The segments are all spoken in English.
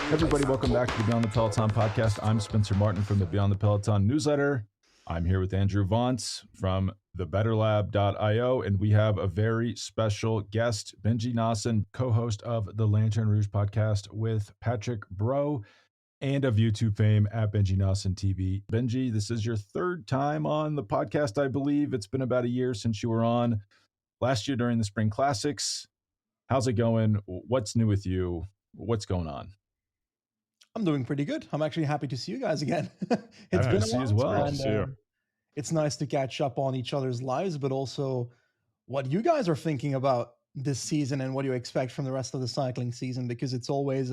Everybody, welcome back to the Beyond the Peloton podcast. I'm Spencer Martin from the Beyond the Peloton newsletter. I'm here with Andrew Vaughns from thebetterlab.io, and we have a very special guest, Benji Naesen, co-host of the Lanterne Rouge podcast with Patrick Bro, and of YouTube fame at Benji Naesen TV. Benji, this is your third time on the podcast, I believe. It's been about a year since you were on last year during the Spring Classics. How's it going? What's new with you? What's going on? I'm doing pretty good. I'm actually happy to see you guys again. It's been a while as well. And, it's nice to catch up on each other's lives, but also what you guys are thinking about this season and what you expect from the rest of the cycling season, because it's always,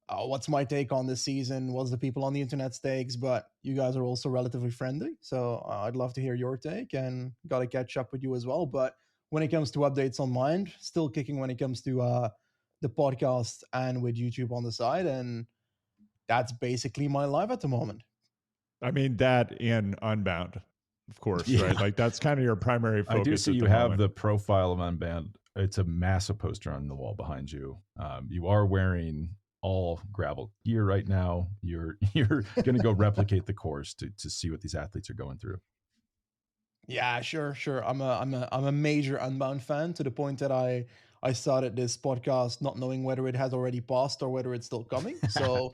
what's my take on this season? What's the people on the internet stakes? But you guys are also relatively friendly. So I'd love to hear your take and got to catch up with you as well. But when it comes to updates on Mind, still kicking when it comes to the podcast and with YouTube on the side. And that's basically my life at the moment. I mean, that and Unbound, of course, right? Like that's kind of your primary focus. I do see you have the profile of Unbound. It's a massive poster on the wall behind you. You are wearing all gravel gear right now. You're going to go replicate the course to see what these athletes are going through. Yeah, sure. I'm a major Unbound fan, to the point that I started this podcast not knowing whether it has already passed or whether it's still coming. So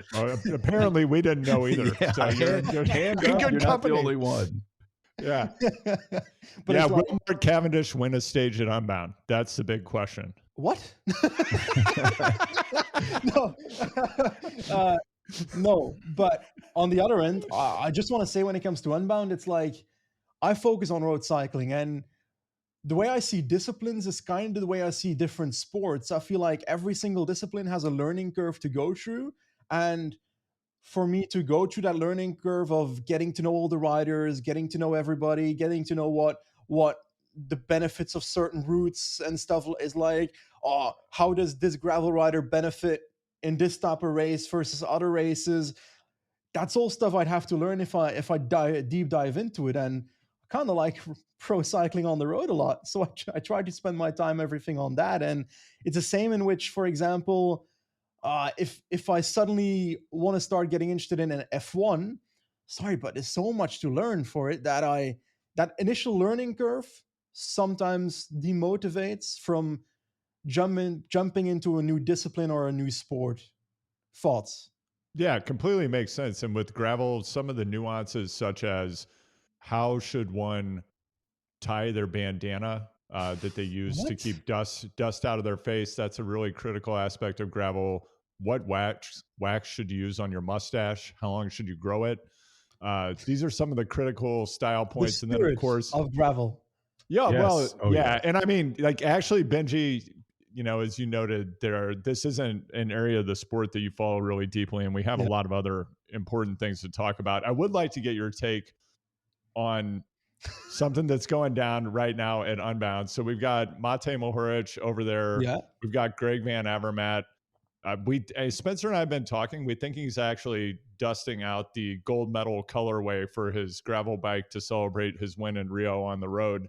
apparently we didn't know either. Yeah, so you're not the only one. Yeah. But will Mark Cavendish win a stage at Unbound? That's the big question. What? No, but on the other end, I just want to say when it comes to Unbound, it's like I focus on road cycling, and the way I see disciplines is kind of the way I see different sports. I feel like every single discipline has a learning curve to go through. And for me to go through that learning curve of getting to know all the riders, getting to know everybody, getting to know what the benefits of certain routes and stuff is like, how does this gravel rider benefit in this type of race versus other races? That's all stuff I'd have to learn if I deep dive into it. And I kind of like pro cycling on the road a lot. So I try to spend my time, everything on that. And it's the same in which, for example, if I suddenly want to start getting interested in an F1, sorry, but there's so much to learn for it that that initial learning curve sometimes demotivates from jumping into a new discipline or a new sport. Thoughts? Yeah, completely makes sense. And with gravel, some of the nuances, such as how should one tie their bandana that they use to keep dust out of their face. That's a really critical aspect of gravel. What wax should you use on your mustache? How long should you grow it? These are some of the critical style points. The and then of course of gravel. Yeah, yes. Yeah. And I mean, like actually, Benji, as you noted, this isn't an area of the sport that you follow really deeply, and we have a lot of other important things to talk about. I would like to get your take on something that's going down right now at Unbound. So we've got Matej Mohoric over there. Yeah. We've got Greg Van Avermaet. Spencer and I have been talking. We think he's actually dusting out the gold medal colorway for his gravel bike to celebrate his win in Rio on the road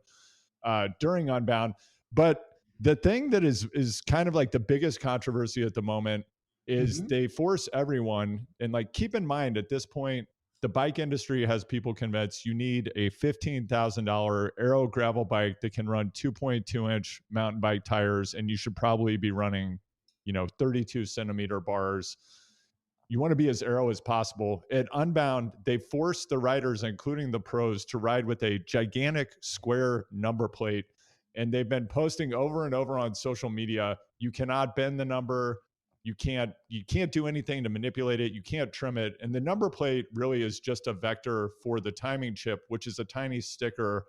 during Unbound. But the thing that is kind of like the biggest controversy at the moment is they force everyone, and like keep in mind at this point, the bike industry has people convinced you need a $15,000 aero gravel bike that can run 2.2-inch mountain bike tires, and you should probably be running, 32 centimeter bars. You want to be as aero as possible. At Unbound, they forced the riders, including the pros, to ride with a gigantic square number plate, and they've been posting over and over on social media. You cannot bend the number. You can't do anything to manipulate it. You can't trim it. And the number plate really is just a vector for the timing chip, which is a tiny sticker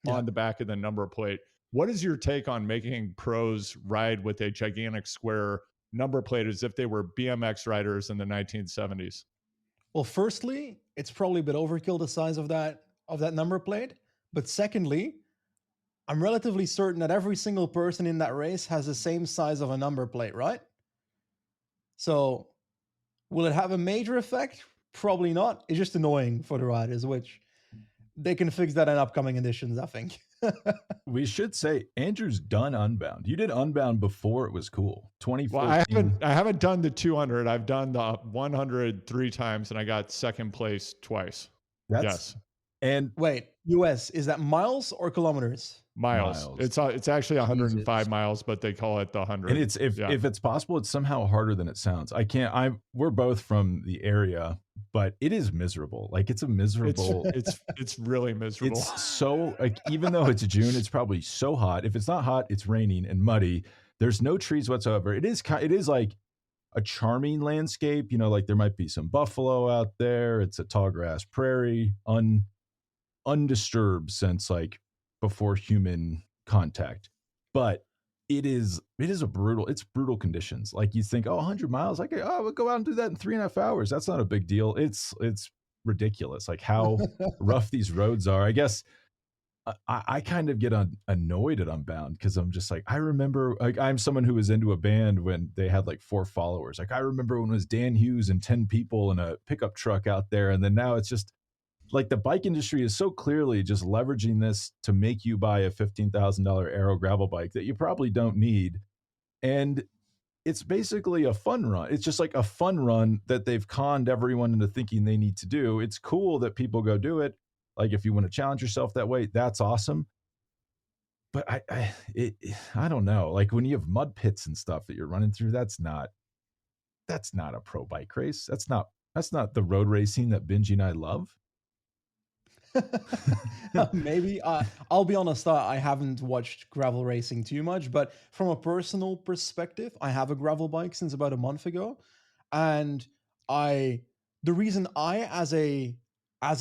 on the back of the number plate. What is your take on making pros ride with a gigantic square number plate as if they were BMX riders in the 1970s? Well, firstly, it's probably a bit overkill, the size of that number plate. But secondly, I'm relatively certain that every single person in that race has the same size of a number plate, right? So will it have a major effect? Probably not. It's just annoying for the riders, which they can fix that in upcoming editions, I think. We should say Andrew's done Unbound. You did Unbound before it was cool. 2014. Well, I haven't done the 200. I've done the 100 3 times, and I got second place twice. Yes. And wait, US, is that miles or kilometers? Miles. It's actually 105 miles, but they call it the 100. And it's if it's possible, it's somehow harder than it sounds. We're both from the area, but it is miserable. Like it's a miserable. It's really miserable. It's so like even though it's June, it's probably so hot. If it's not hot, it's raining and muddy. There's no trees whatsoever. It is like a charming landscape. You know, like there might be some buffalo out there. It's a tall grass prairie, undisturbed since like before human contact, but it's brutal conditions. Like you think, 100 miles, we'll go out and do that in 3.5 hours. That's not a big deal. It's ridiculous. Like how rough these roads are. I guess I kind of get annoyed at Unbound because I'm just like, I remember, like I'm someone who was into a band when they had like 4 followers. Like I remember when it was Dan Hughes and 10 people in a pickup truck out there. And then now it's just, like the bike industry is so clearly just leveraging this to make you buy a $15,000 aero gravel bike that you probably don't need. And it's basically a fun run. It's just like a fun run that they've conned everyone into thinking they need to do. It's cool that people go do it. Like if you want to challenge yourself that way, that's awesome. But I don't know. Like when you have mud pits and stuff that you're running through, that's not a pro bike race. That's not the road racing that Benji and I love. Maybe. I'll be honest, I haven't watched gravel racing too much, but from a personal perspective, I have a gravel bike since about a month ago. And the reason I, as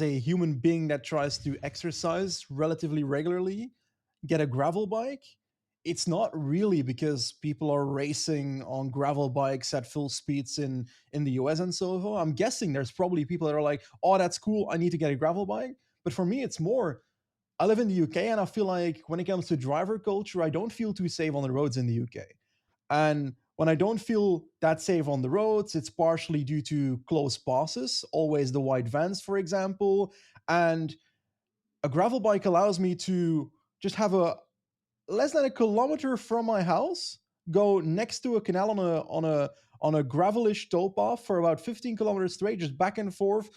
a human being that tries to exercise relatively regularly, get a gravel bike, it's not really because people are racing on gravel bikes at full speeds in the US and so forth. I'm guessing there's probably people that are like, oh, that's cool, I need to get a gravel bike. But for me, it's more, I live in the UK and I feel like when it comes to driver culture, I don't feel too safe on the roads in the UK. And when I don't feel that safe on the roads, it's partially due to close passes, always the white vans, for example. And a gravel bike allows me to just have a less than a kilometer from my house, go next to a canal on a gravelish towpath for about 15 kilometers straight, just back and forth.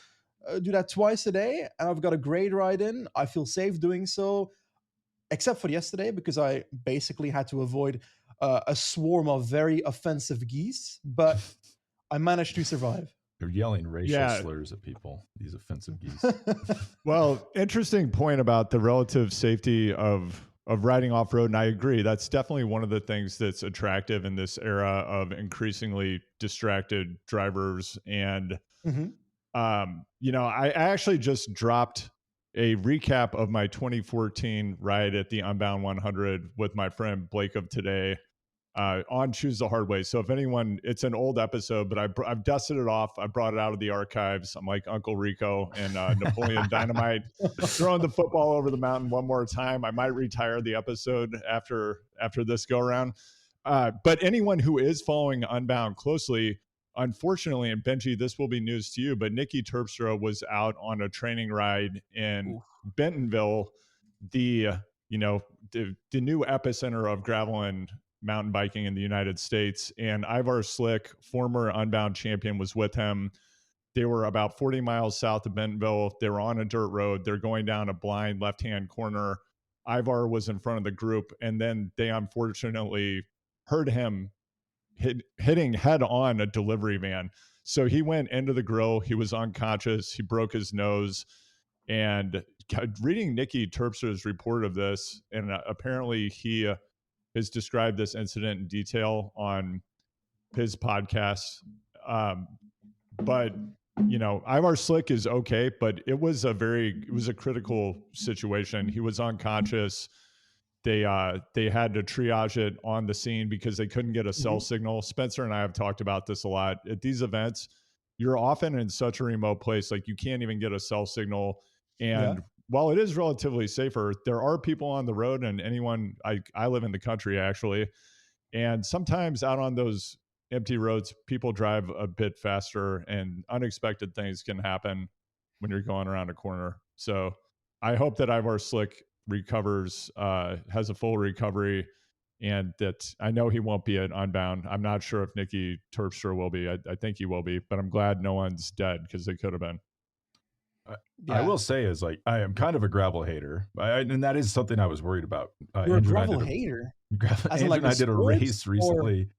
Do that twice a day, and I've got a great ride in. I feel safe doing so, except for yesterday because I basically had to avoid a swarm of very offensive geese, but I managed to survive. They're yelling racial slurs at people, these offensive geese. Well, interesting point about the relative safety of riding off-road, and I agree. That's definitely one of the things that's attractive in this era of increasingly distracted drivers. And I actually just dropped a recap of my 2014 ride at the Unbound 100 with my friend Blake of Today on Choose the Hard Way. So if anyone, it's an old episode, but I've dusted it off. I brought it out of the archives. I'm like Uncle Rico and Napoleon Dynamite, throwing the football over the mountain one more time. I might retire the episode after this go around. But anyone who is following Unbound closely, unfortunately, and Benji, this will be news to you, but Nicky Terpstra was out on a training ride in Bentonville, the new epicenter of gravel and mountain biking in the United States. And Ivar Slick, former Unbound champion, was with him. They were about 40 miles south of Bentonville. They were on a dirt road. They're going down a blind left-hand corner. Ivar was in front of the group, and then they unfortunately heard him hitting head on a delivery van. So he went into the grill. He was unconscious. He broke his nose. And reading Nicky Terpstra's report of this, and apparently he has described this incident in detail on his podcast. But Ivar Slick is okay, but it was a critical situation. He was unconscious. They had to triage it on the scene because they couldn't get a cell signal. Spencer and I have talked about this a lot. At these events, you're often in such a remote place, like you can't even get a cell signal. And while it is relatively safer, there are people on the road, and I live in the country actually. And sometimes out on those empty roads, people drive a bit faster and unexpected things can happen when you're going around a corner. So I hope that Ivar Slick recovers, has a full recovery, and that I know he won't be at Unbound. I'm not sure if Nicky Terpstra will be. I think he will be, but I'm glad no one's dead because they could have been. I will say is like I am kind of a gravel hater, and that is something I was worried about. You're Andrew a gravel hater? As in, Andrew like, and I the did a sports race recently.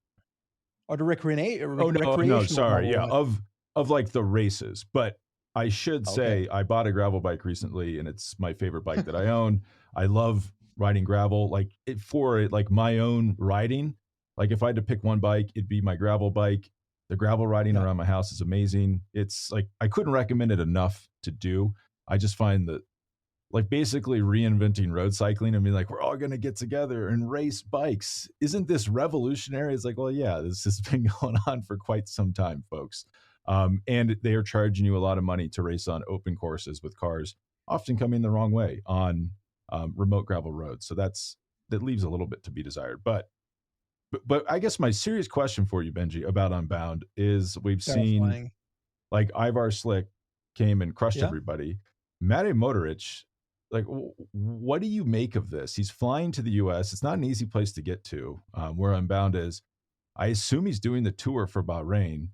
Or the recreational? No, sorry, yeah, gravel? of like the races. But I should say Okay. I bought a gravel bike recently, and it's my favorite bike that I own. I love riding gravel, like for like my own riding. Like if I had to pick one bike, it'd be my gravel bike. The gravel riding Yeah. around my house is amazing. It's like I couldn't recommend it enough to do. I just find that like basically reinventing road cycling. I mean, like we're all going to get together and race bikes. Isn't this revolutionary? It's like, well, yeah, this has been going on for quite some time, folks. And they are charging you a lot of money to race on open courses with cars, often coming the wrong way on remote gravel roads. So that leaves a little bit to be desired. But I guess my serious question for you, Benji, about Unbound is we've seen Terrifying. like Ivar Slick came and crushed Yeah. everybody. Matej Modric, like, what do you make of this? He's flying to the U.S. It's not an easy place to get to, where Unbound is. I assume he's doing the tour for Bahrain.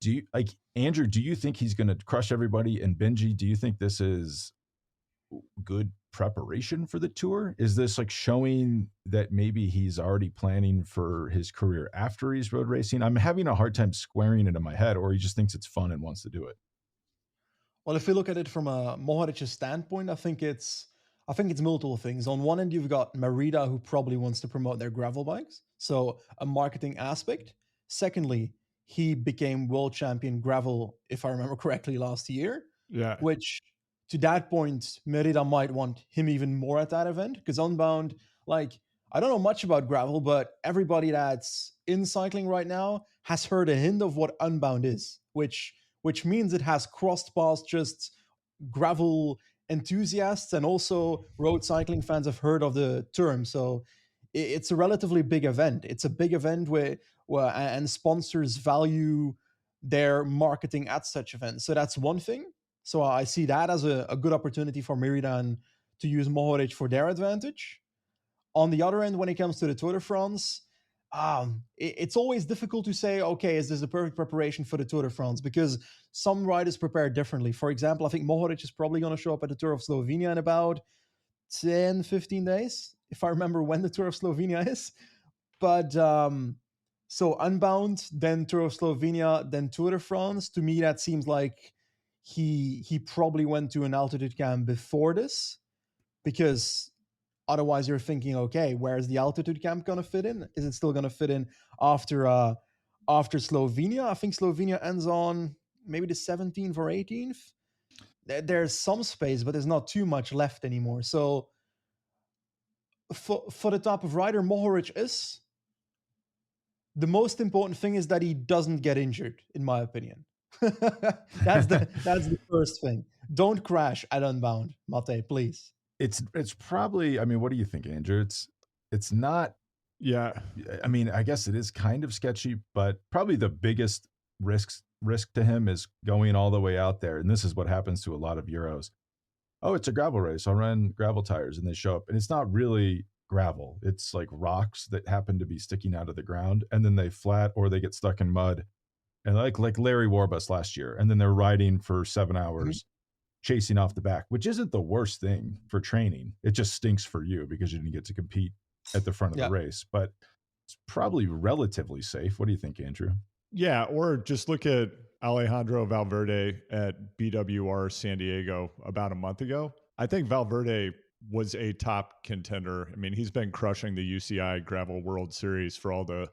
Do you like Andrew? Do you think he's going to crush everybody? And Benji, do you think this is good preparation for the tour? Is this like showing that maybe he's already planning for his career after he's road racing? I'm having a hard time squaring it in my head, or he just thinks it's fun and wants to do it. Well, if you look at it from a Moharic's standpoint, I think it's multiple things. On one end, you've got Merida, who probably wants to promote their gravel bikes, so a marketing aspect. Secondly, he became world champion gravel, if I remember correctly, last year. Yeah. Which, to that point, Merida might want him even more at that event, because Unbound, like, I don't know much about gravel, but everybody that's in cycling right now has heard a hint of what Unbound is, which means it has crossed paths just gravel enthusiasts and also road cycling fans have heard of the term. So it's a relatively big event. It's a big event where and sponsors value their marketing at such events. So that's one thing. So I see that as a good opportunity for Meridan to use Mohoric for their advantage. On the other end, when it comes to the Tour de France, it's always difficult to say, okay, is this the perfect preparation for the Tour de France? Because some riders prepare differently. For example, I think Mohoric is probably going to show up at the Tour of Slovenia in about 10, 15 days, if I remember when the Tour of Slovenia is. But so Unbound, then Tour of Slovenia, then Tour de France. To me, that seems like he probably went to an altitude camp before this, because otherwise you're thinking, okay, where's the altitude camp going to fit in? Is it still going to fit in after Slovenia? I think Slovenia ends on maybe the 17th or 18th. There's some space, but there's not too much left anymore. So for the type of rider Mohoric is, the most important thing is that he doesn't get injured, in my opinion. That's the first thing. Don't crash at Unbound, Mate, please. It's probably, I mean, what do you think, Andrew? It's not, yeah. I mean, I guess it is kind of sketchy, but probably the biggest risk to him is going all the way out there. And this is what happens to a lot of Euros. Oh, it's a gravel race. I'll run gravel tires, and they show up. And it's not really gravel. It's like rocks that happen to be sticking out of the ground, and then they flat or they get stuck in mud. And like Larry Warbus last year, and then they're riding for 7 hours, chasing off the back, which isn't the worst thing for training. It just stinks for you because you didn't get to compete at the front of the race, but it's probably relatively safe. What do you think, Andrew? Yeah, or just look at Alejandro Valverde at BWR San Diego about a month ago. I think Valverde was a top contender. I mean, he's been crushing the UCI Gravel World Series for all the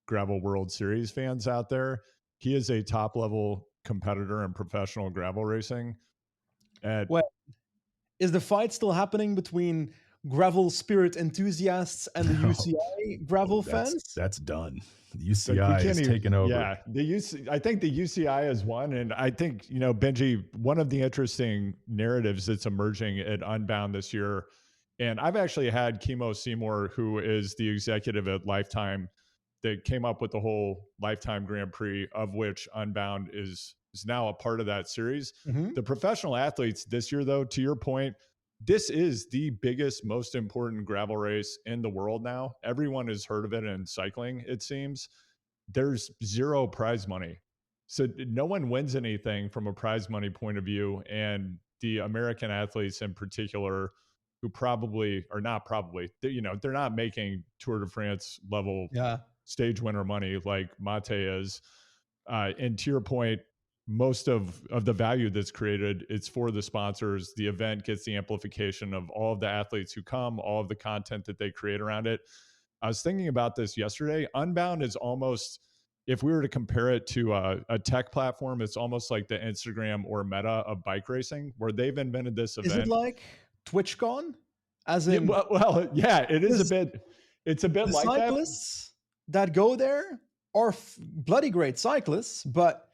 Gravel World Series fans out there. He is a top level competitor in professional gravel racing. Well, is the fight still happening between gravel spirit enthusiasts and the UCI gravel fans? That's done. The UCI has taken over. Yeah, I think the UCI has won, and I think, Benji, one of the interesting narratives that's emerging at Unbound this year, and I've actually had Kimo Seymour, who is the executive at Lifetime, that came up with the whole Lifetime Grand Prix, of which Unbound is is now a part of that series. Mm-hmm. The professional athletes this year, though, to your point, this is the biggest, most important gravel race in the world now. Everyone has heard of it in cycling, it seems. There's zero prize money. So no one wins anything from a prize money point of view. And the American athletes in particular, who probably are not probably, they're not making Tour de France level stage winner money like Mate is. And to your point, most of the value that's created, it's for the sponsors. The event gets the amplification of all of the athletes who come, all of the content that they create around it. I was thinking about this yesterday. Unbound is almost, if we were to compare it to a tech platform, it's almost like the Instagram or Meta of bike racing, where they've invented this event. Is it like TwitchCon? As in, yeah, it is a bit. It's a bit like cyclists that go there are bloody great cyclists, but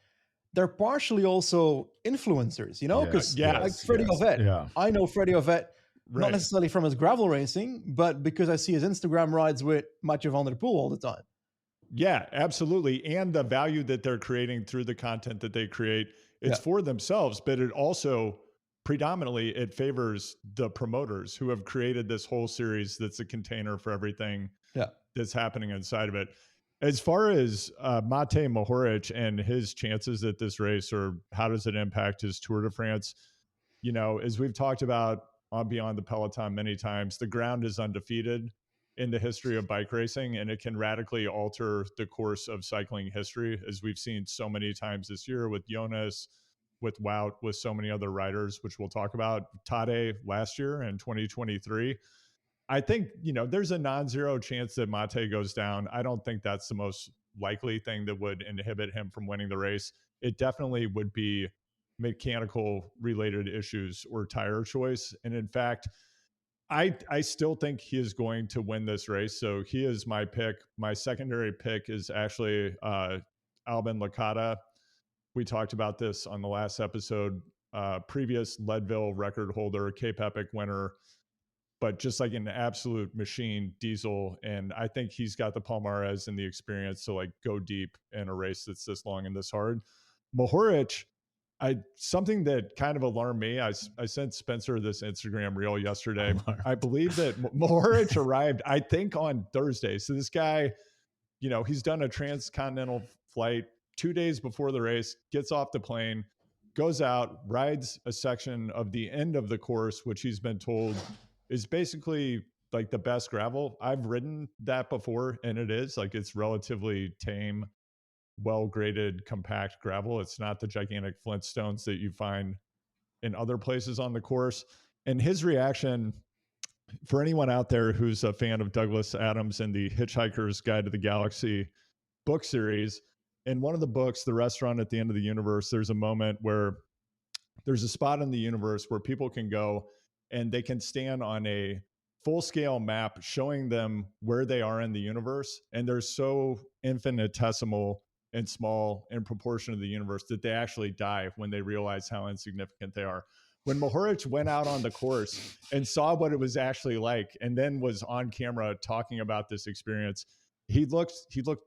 they're partially also influencers, because like Freddie Ovett, I know Freddie Ovett, not necessarily from his gravel racing, but because I see his Instagram rides with Mathieu van der Poel all the time. Yeah, absolutely. And the value that they're creating through the content that they create, it's for themselves, but it also predominantly it favors the promoters who have created this whole series that's a container for everything that's happening inside of it. As far as Mate Mohoric and his chances at this race, or how does it impact his Tour de France? As we've talked about on Beyond the Peloton many times, the ground is undefeated in the history of bike racing, and it can radically alter the course of cycling history, as we've seen so many times this year with Jonas, with Wout, with so many other riders, which we'll talk about. Tadej last year in 2023. I think, there's a non-zero chance that Mate goes down. I don't think that's the most likely thing that would inhibit him from winning the race. It definitely would be mechanical related issues or tire choice. And in fact, I still think he is going to win this race. So he is my pick. My secondary pick is actually Albin Licata. We talked about this on the last episode. Previous Leadville record holder, Cape Epic winner, but just like an absolute machine, diesel. And I think he's got the palmarès and the experience to go deep in a race that's this long and this hard. Mohoric, something that kind of alarmed me. I sent Spencer this Instagram reel yesterday. I believe that Mohoric arrived, I think, on Thursday. So this guy, he's done a transcontinental flight 2 days before the race, gets off the plane, goes out, rides a section of the end of the course, which he's been told is basically like the best gravel. I've ridden that before, and it is it's relatively tame, well-graded, compact gravel. It's not the gigantic Flintstones that you find in other places on the course. And his reaction, for anyone out there who's a fan of Douglas Adams and the Hitchhiker's Guide to the Galaxy book series, in one of the books, The Restaurant at the End of the Universe, there's a moment where there's a spot in the universe where people can go and they can stand on a full-scale map showing them where they are in the universe. And they're so infinitesimal and small in proportion to the universe that they actually die when they realize how insignificant they are. When Mohoric went out on the course and saw what it was actually like, and then was on camera talking about this experience, he looked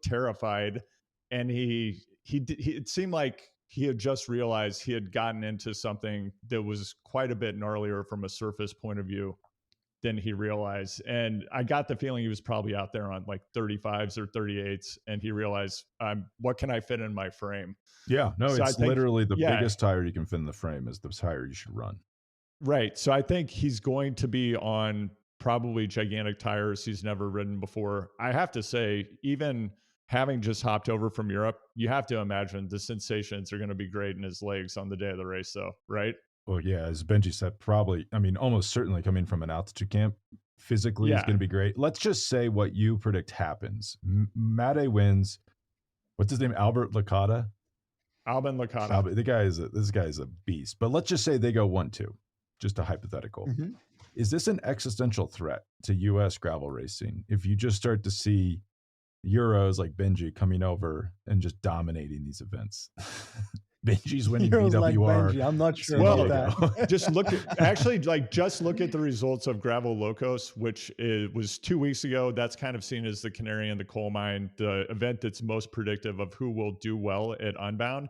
terrified, and he it seemed like he had just realized he had gotten into something that was quite a bit gnarlier from a surface point of view than he realized. And I got the feeling he was probably out there on 35s or 38s, and he realized, what can I fit in my frame? Yeah, no, so it's literally the biggest tire you can fit in the frame is the tire you should run. Right. So I think he's going to be on probably gigantic tires he's never ridden before. I have to say, even having just hopped over from Europe, you have to imagine the sensations are going to be great in his legs on the day of the race, though, right? Well, yeah, as Benji said, probably, almost certainly coming from an altitude camp, physically is going to be great. Let's just say what you predict happens. Mate wins. What's his name? Albin Licata. This guy is a beast. But let's just say they go 1-2, just a hypothetical. Mm-hmm. Is this an existential threat to U.S. gravel racing if you just start to see Euros like Benji coming over and just dominating these events? Benji's winning BWR. Like Benji. I'm not sure about that. just look at the results of Gravel Locos, which was 2 weeks ago. That's kind of seen as the canary in the coal mine, the event that's most predictive of who will do well at Unbound.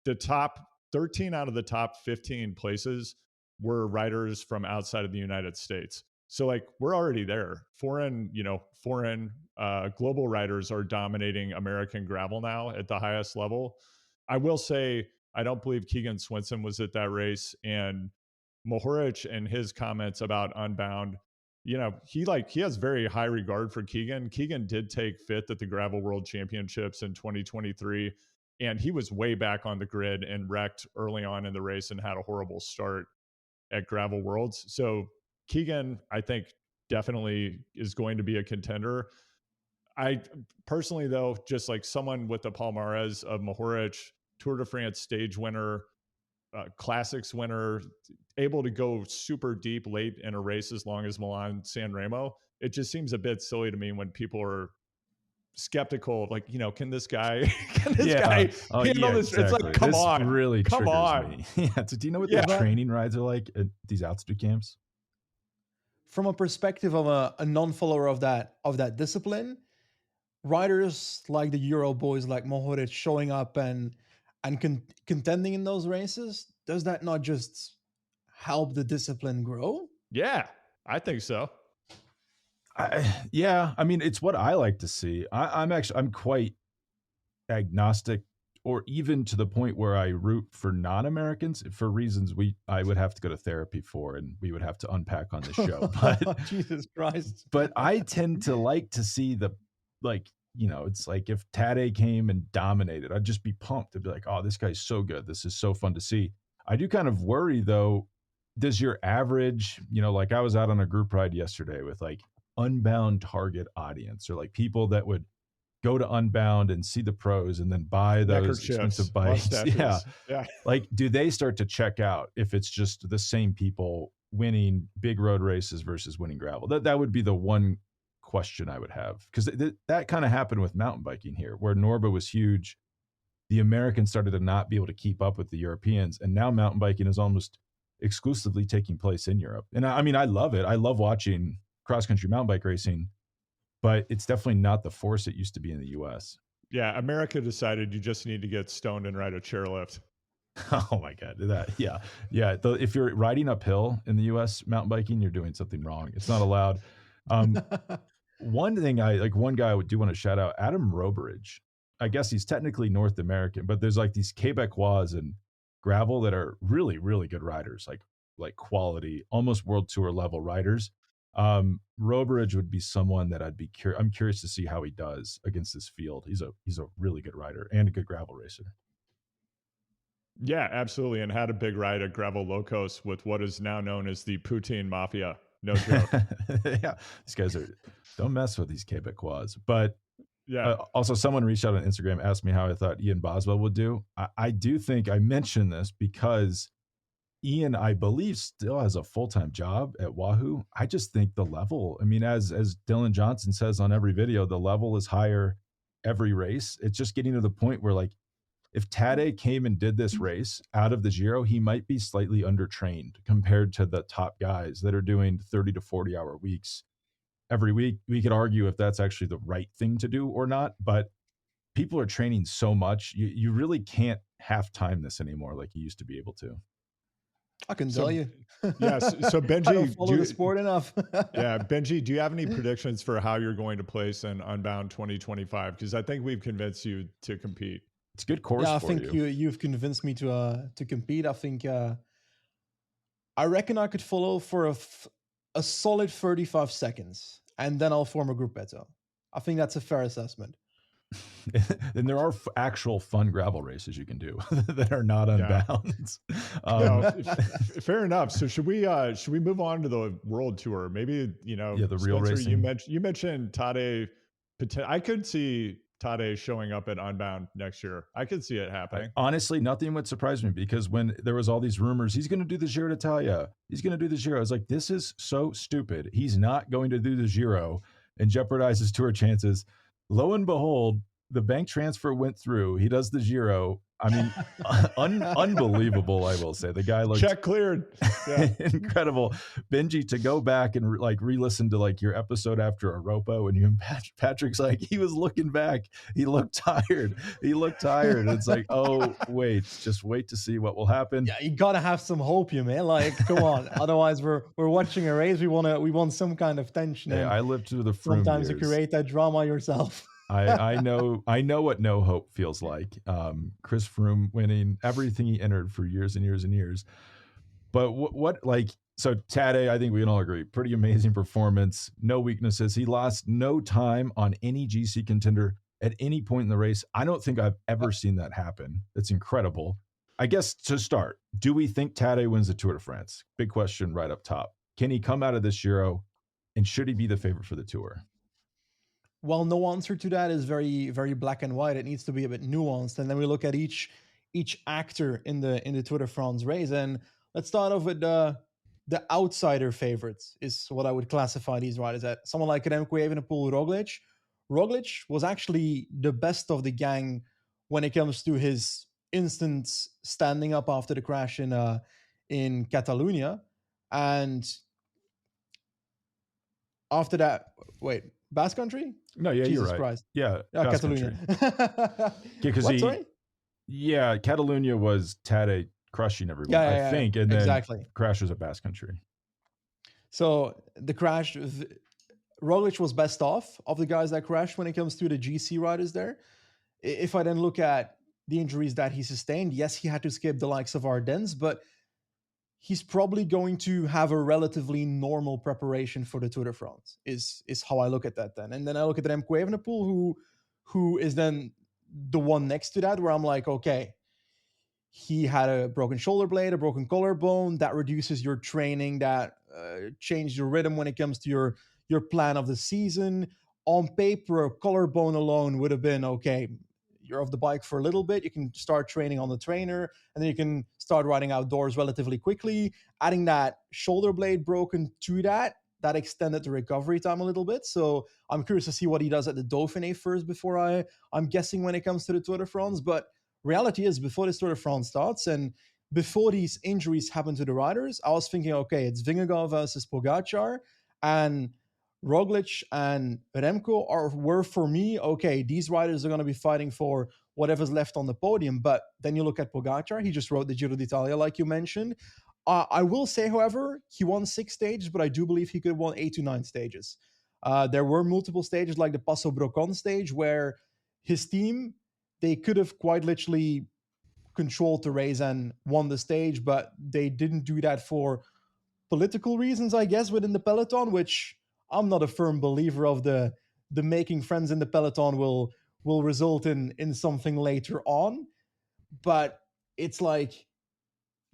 the top 13 out of the top 15 places were riders from outside of the United States. So like we're already there. Foreign global riders are dominating American gravel now at the highest level. I will say, I don't believe Keegan Swinson was at that race, and Mohoric and his comments about Unbound, he has very high regard for Keegan. Keegan did take fifth at the Gravel World Championships in 2023, and he was way back on the grid and wrecked early on in the race and had a horrible start at Gravel Worlds. So Keegan, I think, definitely is going to be a contender. I personally, though, just like someone with the palmarès of Mohoric, Tour de France stage winner, classics winner, able to go super deep late in a race as long as Milan San Remo, it just seems a bit silly to me when people are skeptical of, like, can this guy handle this? Exactly. It's like, come on, really come triggers on. me. Yeah. So do you know what these training rides are like at these altitude camps? From a perspective of a non-follower of that discipline, riders like the Euro boys like Mohoric showing up and contending in those races, does that not just help the discipline grow? Yeah, I think so. I mean, it's what I like to see. I'm quite agnostic, or even to the point where I root for non-Americans for reasons I would have to go to therapy for, and we would have to unpack on the show. But Jesus Christ. But I tend to like to see it's like if Tadej came and dominated, I'd just be pumped. I'd be like, oh, this guy's so good. This is so fun to see. I do kind of worry, though, does your average, like I was out on a group ride yesterday with like Unbound target audience, or like people that would go to Unbound and see the pros and then buy those expensive bikes. Yeah. Like, do they start to check out if it's just the same people winning big road races versus winning gravel? That would be the one question I would have, because that kind of happened with mountain biking here, where Norba was huge. The Americans started to not be able to keep up with the Europeans, and now mountain biking is almost exclusively taking place in Europe. And I mean, I love it. I love watching cross-country mountain bike racing, but it's definitely not the force it used to be in the US. Yeah, America decided you just need to get stoned and ride a chairlift. Oh my God. Yeah. If you're riding uphill in the US mountain biking, you're doing something wrong. It's not allowed. One guy I do want to shout out, Adam Roberidge. I guess he's technically North American, but there's like these Quebecois and gravel that are really, really good riders, like quality, almost world tour level riders. Roberidge would be someone that I'm curious to see how he does against this field. He's a really good rider and a good gravel racer. Yeah, absolutely. And had a big ride at Gravel Locos with what is now known as the Poutine Mafia. No joke. Yeah, these guys don't mess with these Quebecois. But yeah. Also, someone reached out on Instagram, asked me how I thought Ian Boswell would do. I do think I mentioned this because Ian, I believe, still has a full-time job at Wahoo. I just think the level, I mean, as Dylan Johnson says on every video, the level is higher every race. It's just getting to the point where, like, if Tadej came and did this race out of the Giro, he might be slightly undertrained compared to the top guys that are doing 30 to 40-hour weeks every week. We could argue if that's actually the right thing to do or not, but people are training so much, you really can't half time this anymore like you used to be able to. I can tell you. Yes. So Benji, I don't follow the sport enough. Yeah, Benji, do you have any predictions for how you're going to place in Unbound 2025? Because I think we've convinced you to compete. It's a good course. Yeah, I think you've convinced me to compete. I think I reckon I could follow for a solid 35 seconds, and then I'll form a gruppetto. I think that's a fair assessment. And there are actual fun gravel races you can do that are not Unbound. Fair enough. So should we move on to the world tour? Maybe, the real racing. You mentioned Tadej. I could see Tadej showing up at Unbound next year. I could see it happening. Honestly, nothing would surprise me, because when there was all these rumors, he's going to do the Giro d'Italia, he's going to do the Giro, I was like, this is so stupid. He's not going to do the Giro and jeopardize his tour chances. Lo and behold, the bank transfer went through. He does the Giro, I mean, unbelievable, I will say. The guy looked check cleared. Yeah. incredible. Benji, to go back and re-listen to like your episode after Aropo, and you and Patrick's like, he was looking back. He looked tired. And it's like, oh, wait, just wait to see what will happen. Yeah, you gotta have some hope, you man. Like, come on. Otherwise, we're watching a race. We want some kind of tension. Hey, I lived through the Froome sometimes years. You create that drama yourself. I know what no hope feels like. Chris Froome winning everything he entered for years and years and years. But what like, so Tadej, I think we can all agree, pretty amazing performance, no weaknesses. He lost no time on any GC contender at any point in the race. I don't think I've ever seen that happen. It's incredible. I guess to start, do we think Tadej wins the Tour de France? Big question right up top. Can he come out of this Giro, and should he be the favorite for the Tour? Well, no answer to that is very, very black and white. It needs to be a bit nuanced. And then we look at each actor in the Tour de France race. And let's start off with the outsider favorites is what I would classify these riders at. Someone like Remco Evenepoel, Roglic. Roglic was actually the best of the gang when it comes to his instant standing up after the crash in Catalonia. And after that, wait, Basque Country? No, yeah, Jesus you're right. Christ. Yeah, Catalonia. Because sorry? Yeah, Catalonia was Tadej crushing everyone, I think, and then exactly. crash was at Basque Country. So the crash, Roglic was best off of the guys that crashed when it comes to the GC riders there. If I then look at the injuries that he sustained, yes, he had to skip the likes of Ardennes, but he's probably going to have a relatively normal preparation for the Tour de France, is how I look at that then. And then I look at Remco Evenepoel, who is then the one next to that, where I'm like, okay, he had a broken shoulder blade, a broken collarbone. That reduces your training, that changes your rhythm when it comes to your plan of the season. On paper, a collarbone alone would have been, okay, you're off the bike for a little bit, you can start training on the trainer, and then you can start riding outdoors relatively quickly. Adding that shoulder blade broken to that extended the recovery time a little bit. So I'm curious to see what he does at the Dauphiné first before I'm guessing when it comes to the Tour de France. But reality is, before this Tour de France starts and before these injuries happen to the riders, I was thinking, okay, it's Vingegaard versus Pogačar, and Roglic and Remco were for me, okay, these riders are going to be fighting for whatever's left on the podium. But then you look at Pogačar, he just rode the Giro d'Italia, like you mentioned. I will say, however, he won 6 stages, but I do believe he could have won 8 to 9 stages. There were multiple stages, like the Passo Brocon stage, where his team, they could have quite literally controlled the race and won the stage, but they didn't do that for political reasons, I guess, within the peloton, which I'm not a firm believer of. The making friends in the peloton will result in something later on. But it's like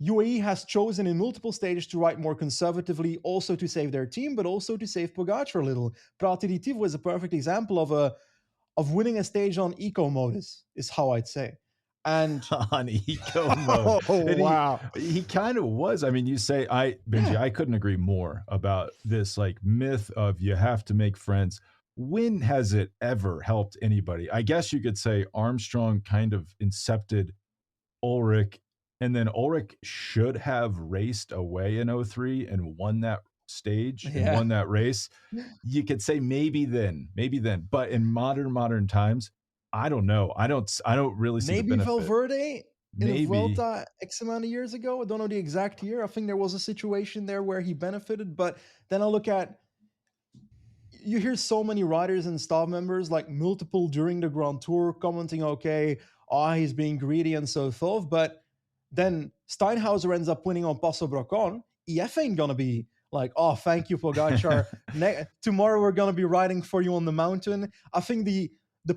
UAE has chosen in multiple stages to ride more conservatively, also to save their team, but also to save Pogačar a little. Pratiditivo was a perfect example of winning a stage on eco modus, is how I'd say. And on eco mode. Oh, wow. He kind of was. I mean, you say, Benji, I couldn't agree more about this like myth of you have to make friends. When has it ever helped anybody? I guess you could say Armstrong kind of incepted Ulrich, and then Ulrich should have raced away in 2003 and won that stage and won that race. You could say maybe then. But in modern times, I don't know. I don't really see maybe the benefit. Valverde in a Vuelta X amount of years ago. I don't know the exact year. I think there was a situation there where he benefited. But then I look at, you hear so many riders and staff members, like multiple during the Grand Tour, commenting, okay, he's being greedy and so forth. But then Steinhauser ends up winning on Passo Brocon. EF ain't going to be like, oh, thank you, Pogačar. Tomorrow we're going to be riding for you on the mountain. I think the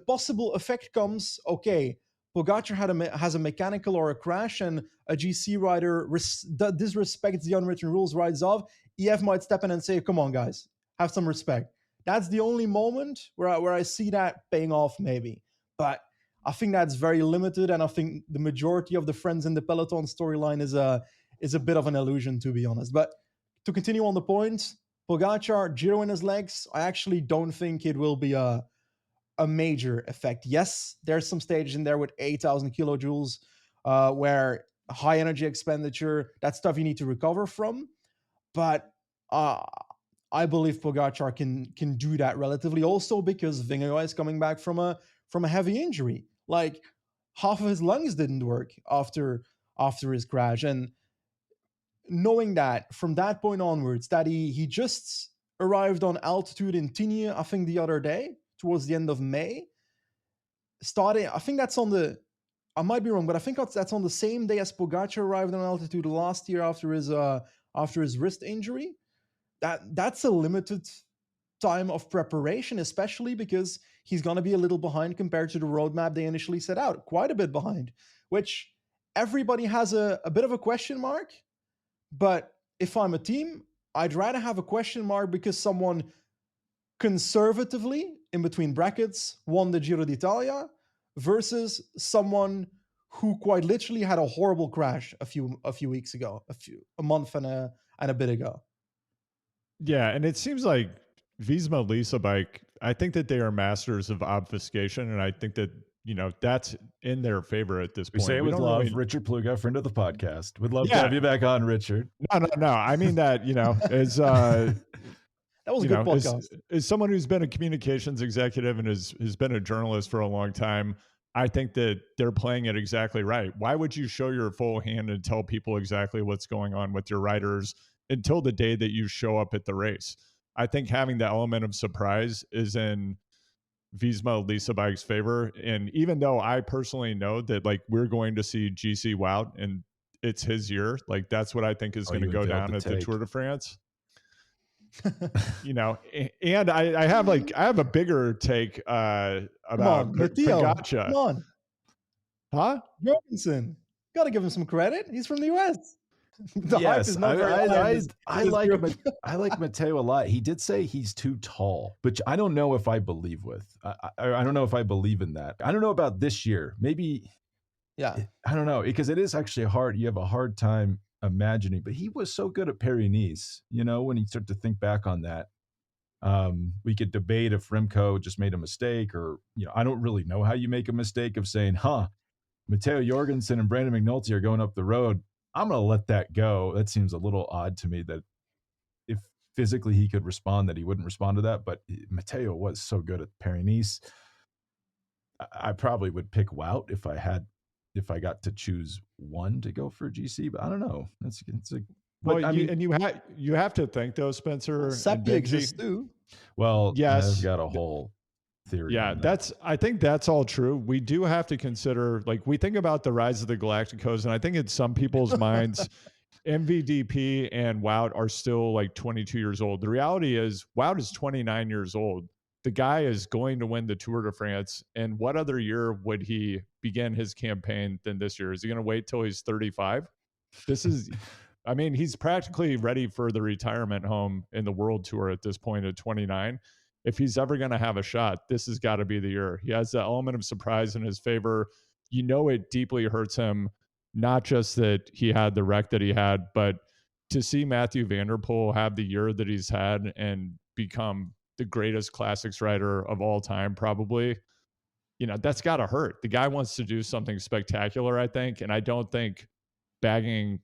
possible effect comes, okay, Pogačar has a mechanical or a crash, and a GC rider disrespects the unwritten rules, rides off. EF might step in and say, come on, guys, have some respect. That's the only moment where I see that paying off, maybe. But I think that's very limited, and I think the majority of the friends in the peloton storyline is a bit of an illusion, to be honest. But to continue on the point, Pogačar, Giro in his legs, I actually don't think it will be a major effect. Yes, there's some stages in there with 8,000 kilojoules where high energy expenditure, that stuff you need to recover from. But I believe Pogačar can do that relatively, also because Vingegaard is coming back from a heavy injury. Like, half of his lungs didn't work after his crash, and knowing that from that point onwards, that he just arrived on altitude in Tignes, I think the other day, towards the end of May. I think that's on the, I might be wrong, but I think that's on the same day as Pogačar arrived on altitude last year after his wrist injury. That's a limited time of preparation, especially because he's going to be a little behind compared to the roadmap they initially set out, quite a bit behind, which everybody has a bit of a question mark. But if I'm a team, I'd rather have a question mark because someone conservatively, in between brackets, won the Giro d'Italia versus someone who quite literally had a horrible crash a few weeks ago, a month and a bit ago. Yeah, and it seems like Visma Lisa Bike, I think that they are masters of obfuscation, and I think that, that's in their favor at this point. We say it with love. Really... Richard Pluga, friend of the podcast. We'd love to have you back on, Richard. No. I mean that, as that was a good podcast. As someone who's been a communications executive and has been a journalist for a long time, I think that they're playing it exactly right. Why would you show your full hand and tell people exactly what's going on with your riders until the day that you show up at the race? I think having the element of surprise is in Visma Lisa Bike's favor. And even though I personally know that, like, we're going to see GC Wout and it's his year, like, that's what I think is going to go down at the Tour de France. And I have a bigger take about Pogačar. Come on. Huh? Jorgensen. Got to give him some credit. He's from the US. Yes, I like Matteo a lot. He did say he's too tall, which I don't know if I believe I don't know if I believe in that. I don't know about this year. Maybe, yeah. I don't know, because it is actually hard. You have a hard time imagining, but he was so good at Paris-Nice, when you start to think back on that. We could debate if Remco just made a mistake, or, I don't really know how you make a mistake of saying, Matteo Jorgensen and Brandon McNulty are going up the road. I'm going to let that go. That seems a little odd to me, that if physically he could respond, that he wouldn't respond to that. But Matteo was so good at Paris-Nice. I probably would pick Wout if I got to choose one to go for GC, but I don't know. You have to think though, Spencer. Seppi exists too. Well, yes, I've got a whole theory. Yeah, I think that's all true. We do have to consider, like, we think about the rise of the Galacticos, and I think in some people's minds, MVDP and Wout are still like 22 years old. The reality is Wout is 29 years old. The guy is going to win the Tour de France. And what other year would he begin his campaign than this year? Is he going to wait till he's 35? He's practically ready for the retirement home in the World Tour at this point at 29. If he's ever going to have a shot, this has got to be the year. He has the element of surprise in his favor. It deeply hurts him, not just that he had the wreck that he had, but to see Matthew van der Poel have the year that he's had and become the greatest classics rider of all time, probably, that's got to hurt. The guy wants to do something spectacular, I think. And I don't think bagging,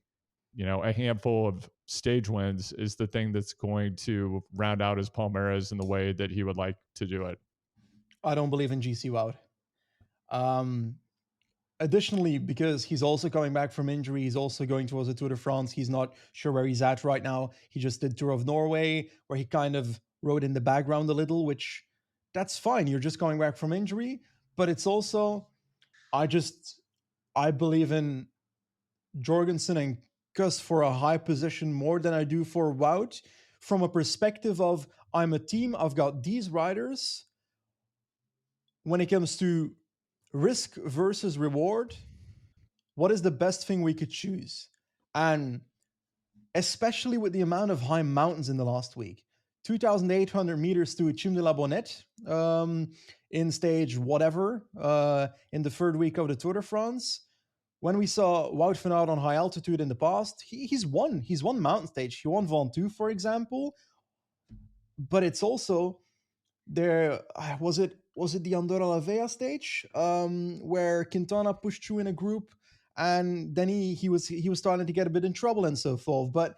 a handful of stage wins is the thing that's going to round out his Palmeiras in the way that he would like to do it. I don't believe in GC Wout. Additionally, because he's also coming back from injury, he's also going towards the Tour de France. He's not sure where he's at right now. He just did Tour of Norway, where he kind of rode in the background a little, which that's fine. You're just coming back from injury. But it's also, I believe in Jorgensen and Kuss for a high position more than I do for Wout, from a perspective of, I'm a team, I've got these riders. When it comes to risk versus reward, what is the best thing we could choose? And especially with the amount of high mountains in the last week, 2,800 meters to Cime de la Bonnette in stage whatever in the third week of the Tour de France. When we saw Wout van Aert on high altitude in the past, he's won mountain stage. He won Ventoux, for example. But it's also there. Was it the Andorra la Vella stage where Quintana pushed through in a group and then he was starting to get a bit in trouble and so forth. But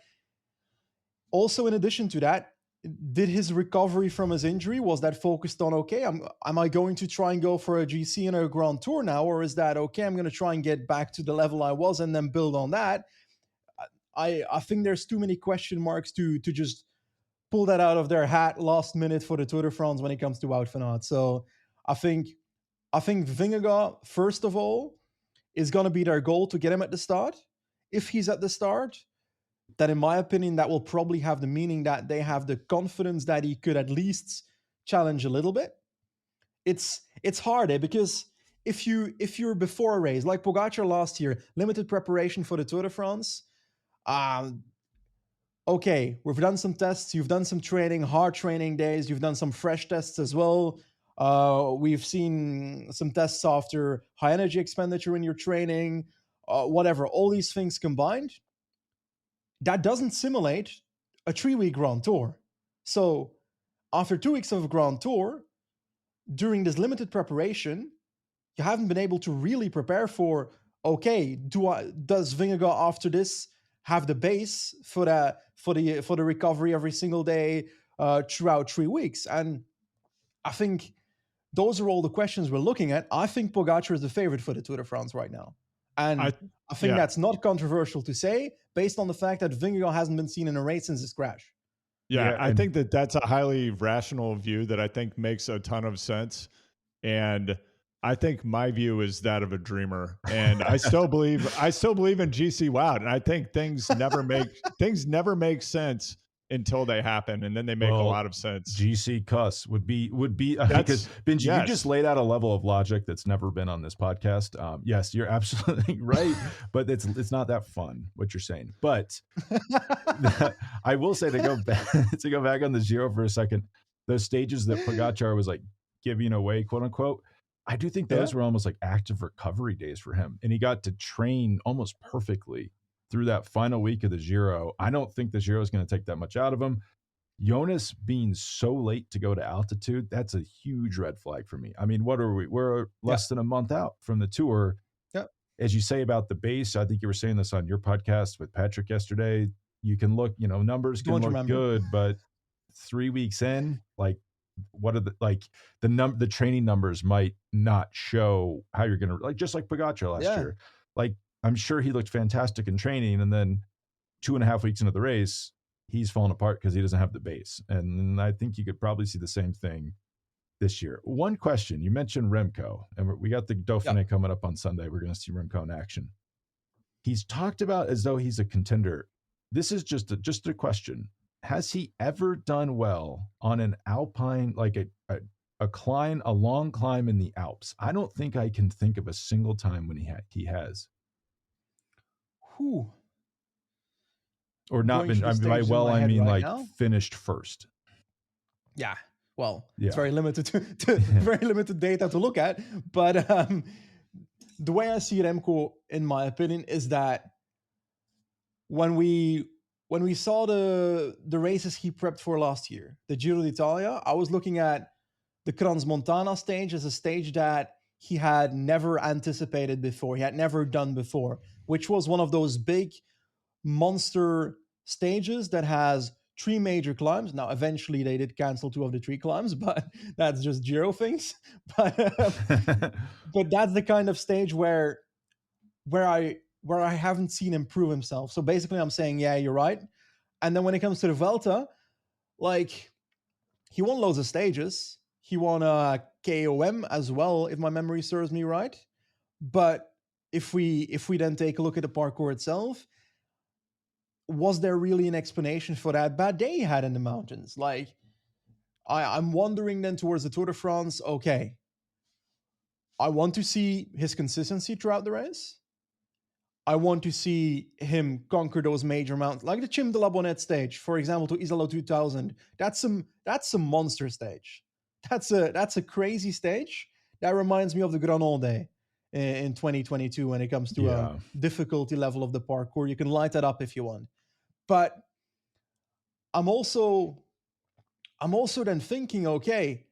also, in addition to that, did his recovery from his injury, was that focused on, okay, am I going to try and go for a GC and a Grand Tour now, or is that, okay, I'm going to try and get back to the level I was and then build on that? I think there's too many question marks to just pull that out of their hat last minute for the Tour de France when it comes to Wout van Aert. So I think Vingegaard, first of all, is going to be their goal to get him at the start. If he's at the start, then in my opinion, that will probably have the meaning that they have the confidence that he could at least challenge a little bit. It's hard, because if you're before a race, like Pogačar last year, limited preparation for the Tour de France, okay, we've done some tests, you've done some training, hard training days, you've done some fresh tests as well. We've seen some tests after high energy expenditure in your training, whatever, all these things combined. That doesn't simulate a 3-week Grand Tour. So after 2 weeks of a Grand Tour, during this limited preparation, you haven't been able to really prepare for, okay, does Vingegaard after this have the base for the recovery every single day throughout 3 weeks? And I think those are all the questions we're looking at. I think Pogačar is the favorite for the Tour de France right now. And I think that's not controversial to say, based on the fact that Vingegaard hasn't been seen in a race since his crash. Yeah, I think that's a highly rational view that I think makes a ton of sense. And I think my view is that of a dreamer. And I still believe in GC Wout. And I think things never make sense until they happen, and then they make a lot of sense. GC cuss would be because Benji, you just laid out a level of logic that's never been on this podcast. Yes, you're absolutely right, but it's not that fun what you're saying. But I will say, to go back on the Giro for a second, those stages that Pogačar was like giving away, quote unquote, I do think those were almost like active recovery days for him, and he got to train almost perfectly through that final week of the Giro. I don't think the Giro is going to take that much out of him. Jonas being so late to go to altitude, that's a huge red flag for me. I mean, what are we? We're less than a month out from the Tour. Yeah. As you say about the base, I think you were saying this on your podcast with Patrick yesterday. You can look, numbers can look good, but 3 weeks in, like, what are the training numbers might not show how you're going to, like, just like Pogačar last year. Like, I'm sure he looked fantastic in training, and then 2.5 weeks into the race, he's fallen apart because he doesn't have the base. And I think you could probably see the same thing this year. One question, you mentioned Remco, and we got the Dauphiné coming up on Sunday. We're going to see Remco in action. He's talked about as though he's a contender. This is just a question. Has he ever done well on an alpine, like a long climb in the Alps? I don't think I can think of a single time when he has. Whew. Or not been, by well, I mean like now? Finished first. Yeah. Well, it's very limited very limited data to look at. But the way I see Remco, in my opinion, is that when we saw the races he prepped for last year, the Giro d'Italia, I was looking at the Crans-Montana stage as a stage that he had never anticipated before. He had never done before, which was one of those big monster stages that has 3 major climbs. Now, eventually they did cancel 2 of the 3 climbs, but that's just Giro things. But that's the kind of stage where I haven't seen him prove himself. So basically I'm saying, yeah, you're right. And then when it comes to the Vuelta, like, he won loads of stages. He won KOM as well, if my memory serves me right. But if we then take a look at the parkour itself, was there really an explanation for that bad day he had in the mountains? Like, I'm wondering then towards the Tour de France, okay, I want to see his consistency throughout the race. I want to see him conquer those major mountains, like the Chim de la Bonnette stage, for example, to Isola 2000. That's some monster stage. That's a crazy stage. That reminds me of the Grenoble in 2022 when it comes to a difficulty level of the parkour. You can light that up if you want. But I'm also then thinking, okay,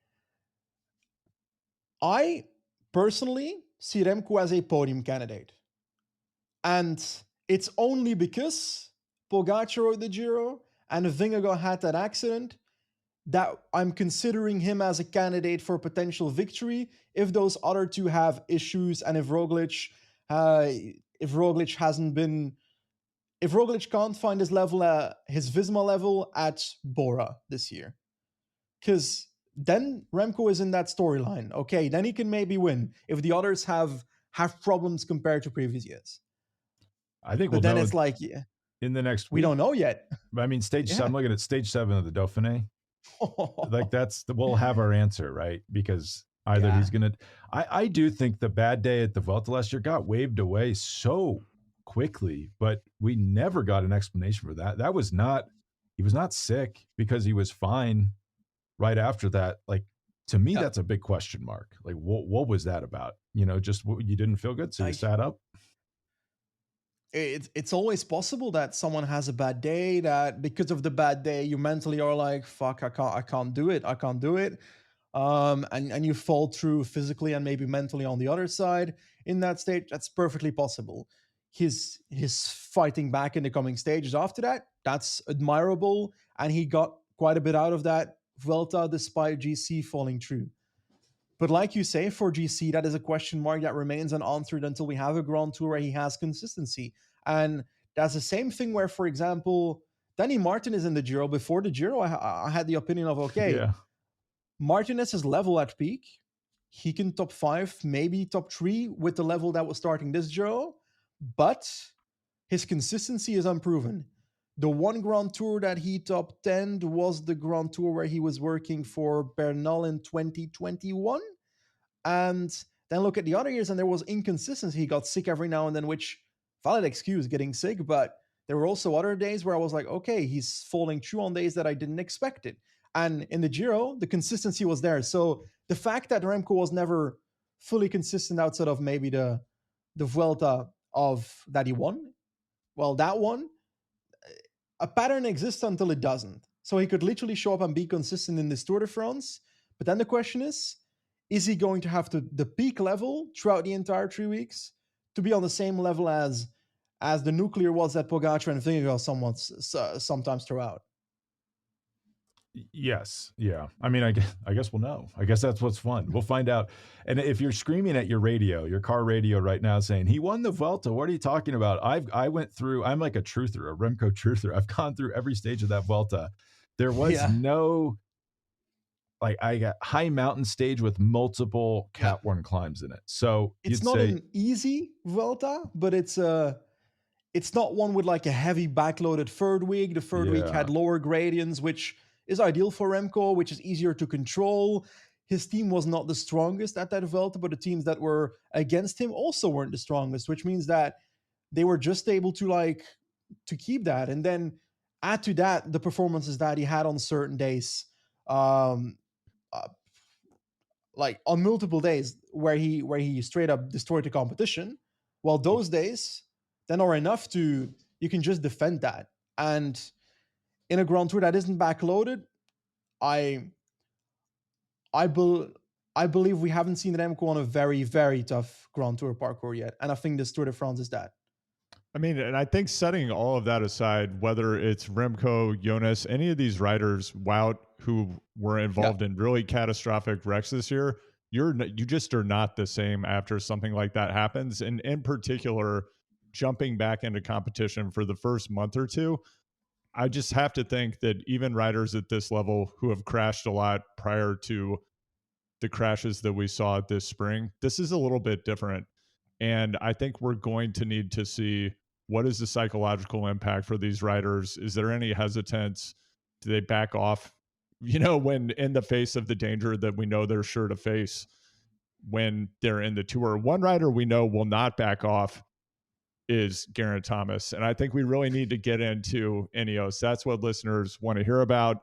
I personally see Remco as a podium candidate. And it's only because Pogačar rode the Giro and Vingegaard had that accident that I'm considering him as a candidate for potential victory. If those other two have issues, and if Roglic can't find his level, his Visma level at Bora this year, because then Remco is in that storyline. Okay, then he can maybe win if the others have problems compared to previous years. I think But we'll then know it's like, yeah, in the next week. we don't know yet. I mean, Yeah. I'm looking at stage 7 of the Dauphiné. Like we'll have our answer, right? Because either he's going to, I do think the bad day at the Vuelta last year got waved away so quickly, but we never got an explanation for that. That was not, he was not sick because he was fine right after that. Like, to me, that's a big question mark. Like, what was that about? You know, just you didn't feel good, so you sat up. It's always possible that someone has a bad day, that because of the bad day you mentally are like, fuck, I can't do it, and you fall through physically and maybe mentally on the other side in that stage. That's perfectly possible. His fighting back in the coming stages after that, that's admirable, and he got quite a bit out of that Vuelta despite GC falling through. But like you say, for GC, that is a question mark that remains unanswered until we have a Grand Tour where he has consistency. And that's the same thing where, for example, Danny Martin is in the Giro. Before the Giro, I had the opinion of, okay, Martinez's level at peak, he can top 5, maybe top 3 with the level that was starting this Giro, but his consistency is unproven. The one Grand Tour that he top 10 was the Grand Tour where he was working for Bernal in 2021. And then look at the other years, and there was inconsistency. He got sick every now and then, which, valid excuse, getting sick, but there were also other days where I was like, okay, he's falling through on days that I didn't expect it. And in the Giro, the consistency was there. So the fact that Remco was never fully consistent outside of maybe the Vuelta of that he won, well, that one, a pattern exists until it doesn't. So he could literally show up and be consistent in this Tour de France. But then the question is he going to have the peak level throughout the entire 3 weeks to be on the same level as the nuclear was that Pogačar and Vingegaard sometimes throughout? Yes. Yeah. I mean, I guess we'll know. I guess that's what's fun. We'll find out. And if you're screaming at your radio, your car radio right now saying, he won the Vuelta, what are you talking about? I went through, I'm like a truther, a Remco truther. I've gone through every stage of that Vuelta. There was no, like, I got high mountain stage with multiple cat-worn climbs in it. So it's not an easy Vuelta, but it's not one with like a heavy backloaded third week. The third week had lower gradients, which is ideal for Remco, which is easier to control. His team was not the strongest at that Vuelta, but the teams that were against him also weren't the strongest, which means that they were just able to keep that. And then add to that the performances that he had on certain days, like on multiple days where he straight up destroyed the competition. Well, those days then are enough you can just defend that. And in a Grand Tour that isn't backloaded, I believe we haven't seen Remco on a very, very tough Grand Tour parkour yet. And I think this Tour de France is that. I mean, and I think setting all of that aside, whether it's Remco, Jonas, any of these riders, Wout, who were involved in really catastrophic wrecks this year, you just are not the same after something like that happens. And in particular, jumping back into competition for the first month or two, I just have to think that even riders at this level who have crashed a lot prior to the crashes that we saw this spring, this is a little bit different. And I think we're going to need to see, what is the psychological impact for these riders? Is there any hesitance? Do they back off, when in the face of the danger that we know they're sure to face when they're in the Tour? One rider we know will not back off is Geraint Thomas. And I think we really need to get into Ineos. That's what listeners want to hear about.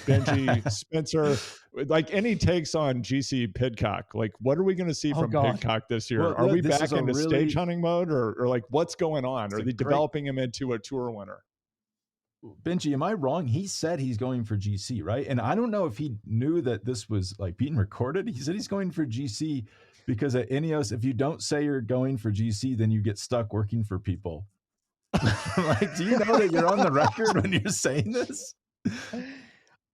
Benji, Spencer, like, any takes on GC Pidcock? Like, what are we going to see from Pidcock this year? Are we back into stage hunting mode, or like, what's going on? Are they developing him into a Tour winner? Benji, am I wrong? He said he's going for GC, right? And I don't know if he knew that this was like being recorded. He said he's going for GC because at Ineos, if you don't say you're going for GC, then you get stuck working for people. Like, do you know that you're on the record when you're saying this?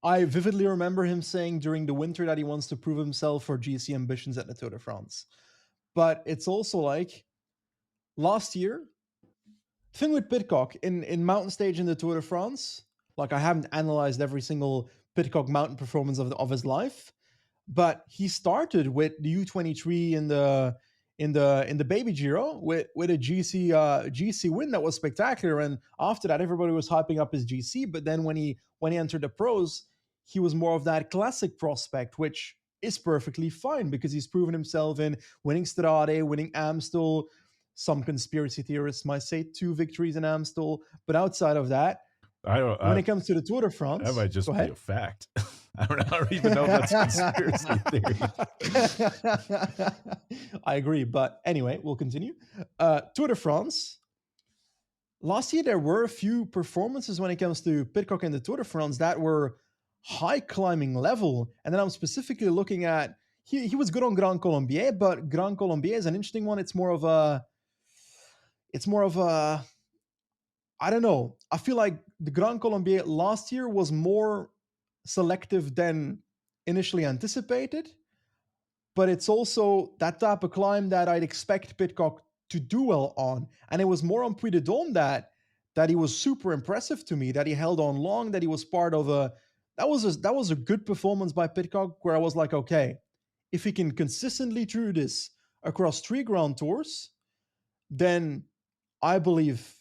I vividly remember him saying during the winter that he wants to prove himself for GC ambitions at the Tour de France. But it's also like last year, thing with Pidcock in mountain stage in the Tour de France, like I haven't analyzed every single Pidcock mountain performance of his life, but he started with the U23 in the baby Giro with a GC win that was spectacular, and after that everybody was hyping up his GC. But then when he entered the pros, he was more of that classic prospect, which is perfectly fine because he's proven himself in winning Strade, winning Amstel. Some conspiracy theorists might say 2 victories in Amstel, but outside of that, when it comes to the Tour de France, that might just be a fact. I don't even know if that's conspiracy theory. I agree, but anyway, we'll continue. Tour de France. Last year, there were a few performances when it comes to Pidcock in the Tour de France that were high climbing level. And then I'm specifically looking at, he was good on Grand Colombier, but Grand Colombier is an interesting one. It's more of a, I don't know. I feel like the Grand Colombier last year was more selective than initially anticipated, but it's also that type of climb that I'd expect Pidcock to do well on. And it was more on Puy de Dôme that he was super impressive to me, that he held on long, that he was part of that was a good performance by Pidcock, where I was like, okay, if he can consistently do this across 3 Grand Tours, then I believe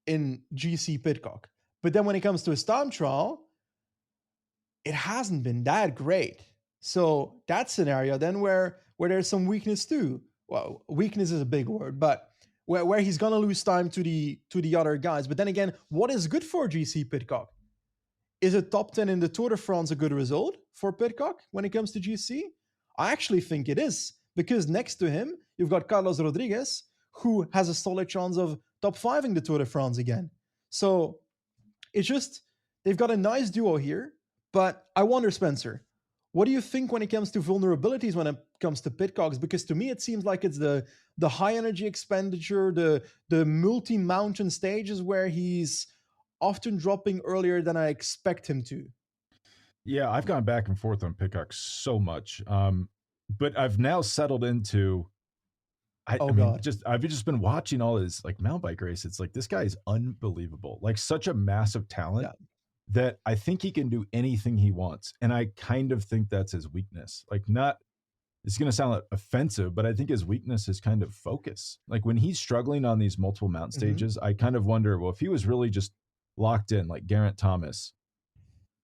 in GC Pidcock. But then when it comes to his time trial, it hasn't been that great. So that scenario then where there's some weakness too. Well, weakness is a big word, but where he's gonna lose time to the other guys. But then again, what is good for GC Pidcock? Is a top 10 in the Tour de France a good result for Pidcock when it comes to GC? I actually think it is, because next to him, you've got Carlos Rodriguez, who has a solid chance of top 5 in the Tour de France again. So it's just, they've got a nice duo here. But I wonder, Spencer, what do you think when it comes to vulnerabilities when it comes to Pidcocks? Because to me, it seems like it's the high energy expenditure, the multi-mountain stages where he's often dropping earlier than I expect him to. Yeah, I've gone back and forth on Pidcock so much. But I've now settled into, I've just been watching all his like mountain bike race. It's like, this guy is unbelievable. Like, such a massive talent that I think he can do anything he wants. And I kind of think that's his weakness. Like, it's going to sound offensive, but I think his weakness is kind of focus. Like, when he's struggling on these multiple mountain stages, I kind of wonder, well, if he was really just locked in like Geraint Thomas,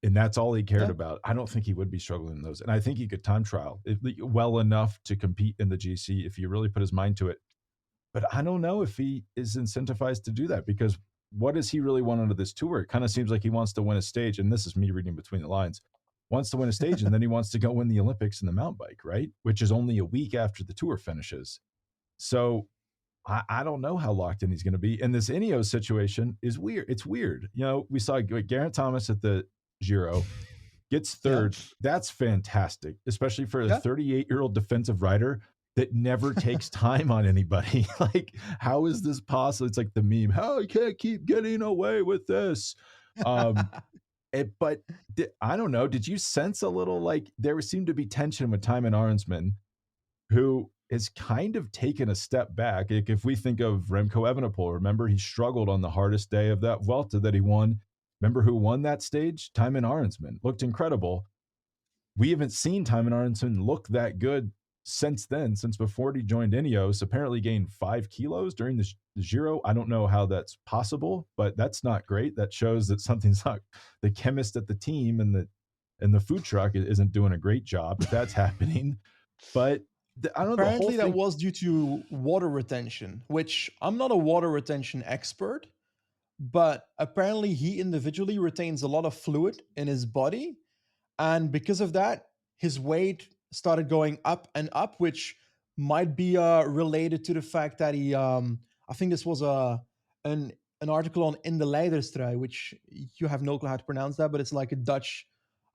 and that's all he cared about, I don't think he would be struggling in those. And I think he could time trial well enough to compete in the GC if he really put his mind to it. But I don't know if he is incentivized to do that, because what does he really want out of this tour? It kind of seems like he wants to win a stage, and this is me reading between the lines, wants to win a stage, and then he wants to go win the Olympics in the mountain bike, right? Which is only a week after the tour finishes. So I don't know how locked in he's going to be. And this Ineos situation is weird. It's weird. You know, we saw Geraint Thomas at the Giro, gets third. That's fantastic, especially for a 38-year-old defensive rider that never takes time on anybody. Like, how is this possible? It's like the meme, how I can't keep getting away with this. But I don't know. Did you sense a little, like, there seemed to be tension with Thymen Arensman, who is kind of taken a step back? Like, if we think of Remco Evenepoel, remember he struggled on the hardest day of that Vuelta that he won. Remember who won that stage? Thymen Arensman. Looked incredible. We haven't seen Thymen Arensman look that good since then, since before he joined Ineos. Apparently gained 5 kilos during the Giro. I don't know how that's possible, but that's not great. That shows that something's not, the chemist at the team and the food truck isn't doing a great job if that's happening. But I don't know. Apparently that was due to water retention, which I'm not a water retention expert, but apparently he individually retains a lot of fluid in his body. And because of that, his weight started going up and up, which might be related to the fact that he, I think this was an article on In de Leiderstrui, which you have no clue how to pronounce that, but it's like a Dutch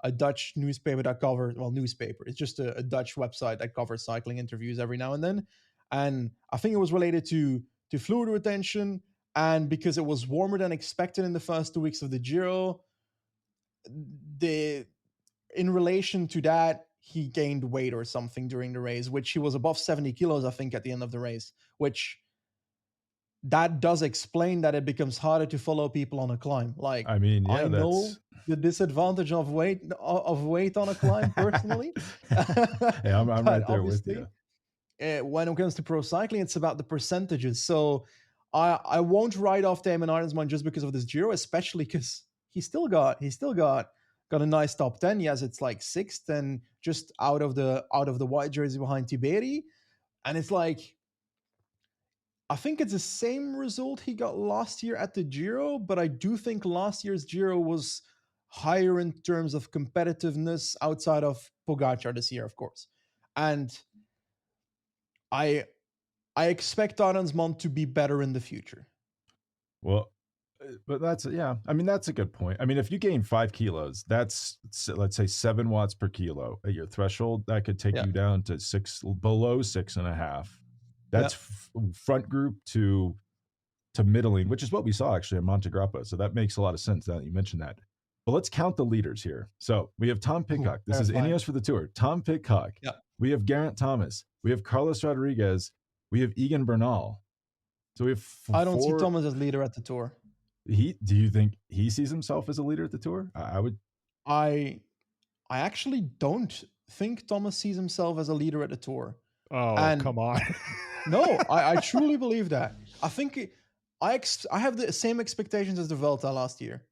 a Dutch newspaper that covers, well, newspaper. It's just a Dutch website that covers cycling interviews every now and then. And I think it was related to fluid retention, and because it was warmer than expected in the first 2 weeks of the Giro, in relation to that, he gained weight or something during the race, which he was above 70 kilos, I think, at the end of the race, which that does explain that it becomes harder to follow people on a climb. Like, I mean, yeah, I know the disadvantage of weight on a climb personally. Hey, I'm right there with you. When it comes to pro cycling, it's about the percentages. So I won't write off Damon Arensman just because of this Giro, especially because he still got a nice top 10. Yes, it's like 6th and just out of the white jersey behind Tiberi. And it's like, I think it's the same result he got last year at the Giro, but I do think last year's Giro was higher in terms of competitiveness outside of Pogačar this year, of course. And I expect Arensman to be better in the future. Well, but that's a good point. I mean, if you gain 5 kilos, that's, let's say, 7 watts per kilo at your threshold. That could take you down to below 6.5. That's front group to middling, which is what we saw actually at Monte Grappa. So that makes a lot of sense now that you mentioned that. But let's count the leaders here. So we have Tom Pidcock. This is Ineos for the Tour. Tom Pidcock. Yeah. We have Geraint Thomas. We have Carlos Rodriguez. We have Egan Bernal. So we have I don't see Thomas as leader at the Tour. Do you think he sees himself as a leader at the Tour? I actually don't think Thomas sees himself as a leader at the Tour. Oh, come on. No, I truly believe that. I think I have the same expectations as the Vuelta last year,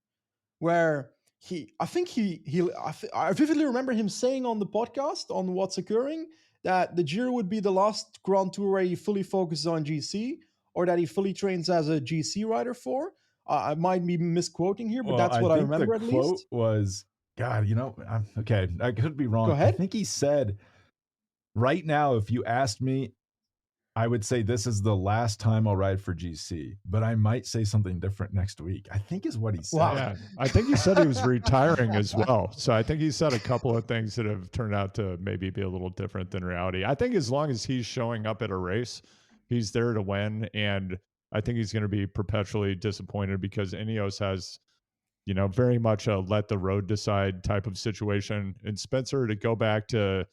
where I vividly remember him saying on the podcast on What's Occurring that the Giro would be the last Grand Tour where he fully focuses on GC, or that he fully trains as a GC rider for. I might be misquoting here, but that's what I remember at least. The quote was, God, okay, I could be wrong. Go ahead. I think he said, right now, if you asked me, I would say this is the last time I'll ride for GC, but I might say something different next week, I think is what he said. Wow. Yeah, I think he said he was retiring as well. So I think he said a couple of things that have turned out to maybe be a little different than reality. I think as long as he's showing up at a race, he's there to win. And I think he's going to be perpetually disappointed because Ineos has, very much a let the road decide type of situation. And Spencer, to go back to,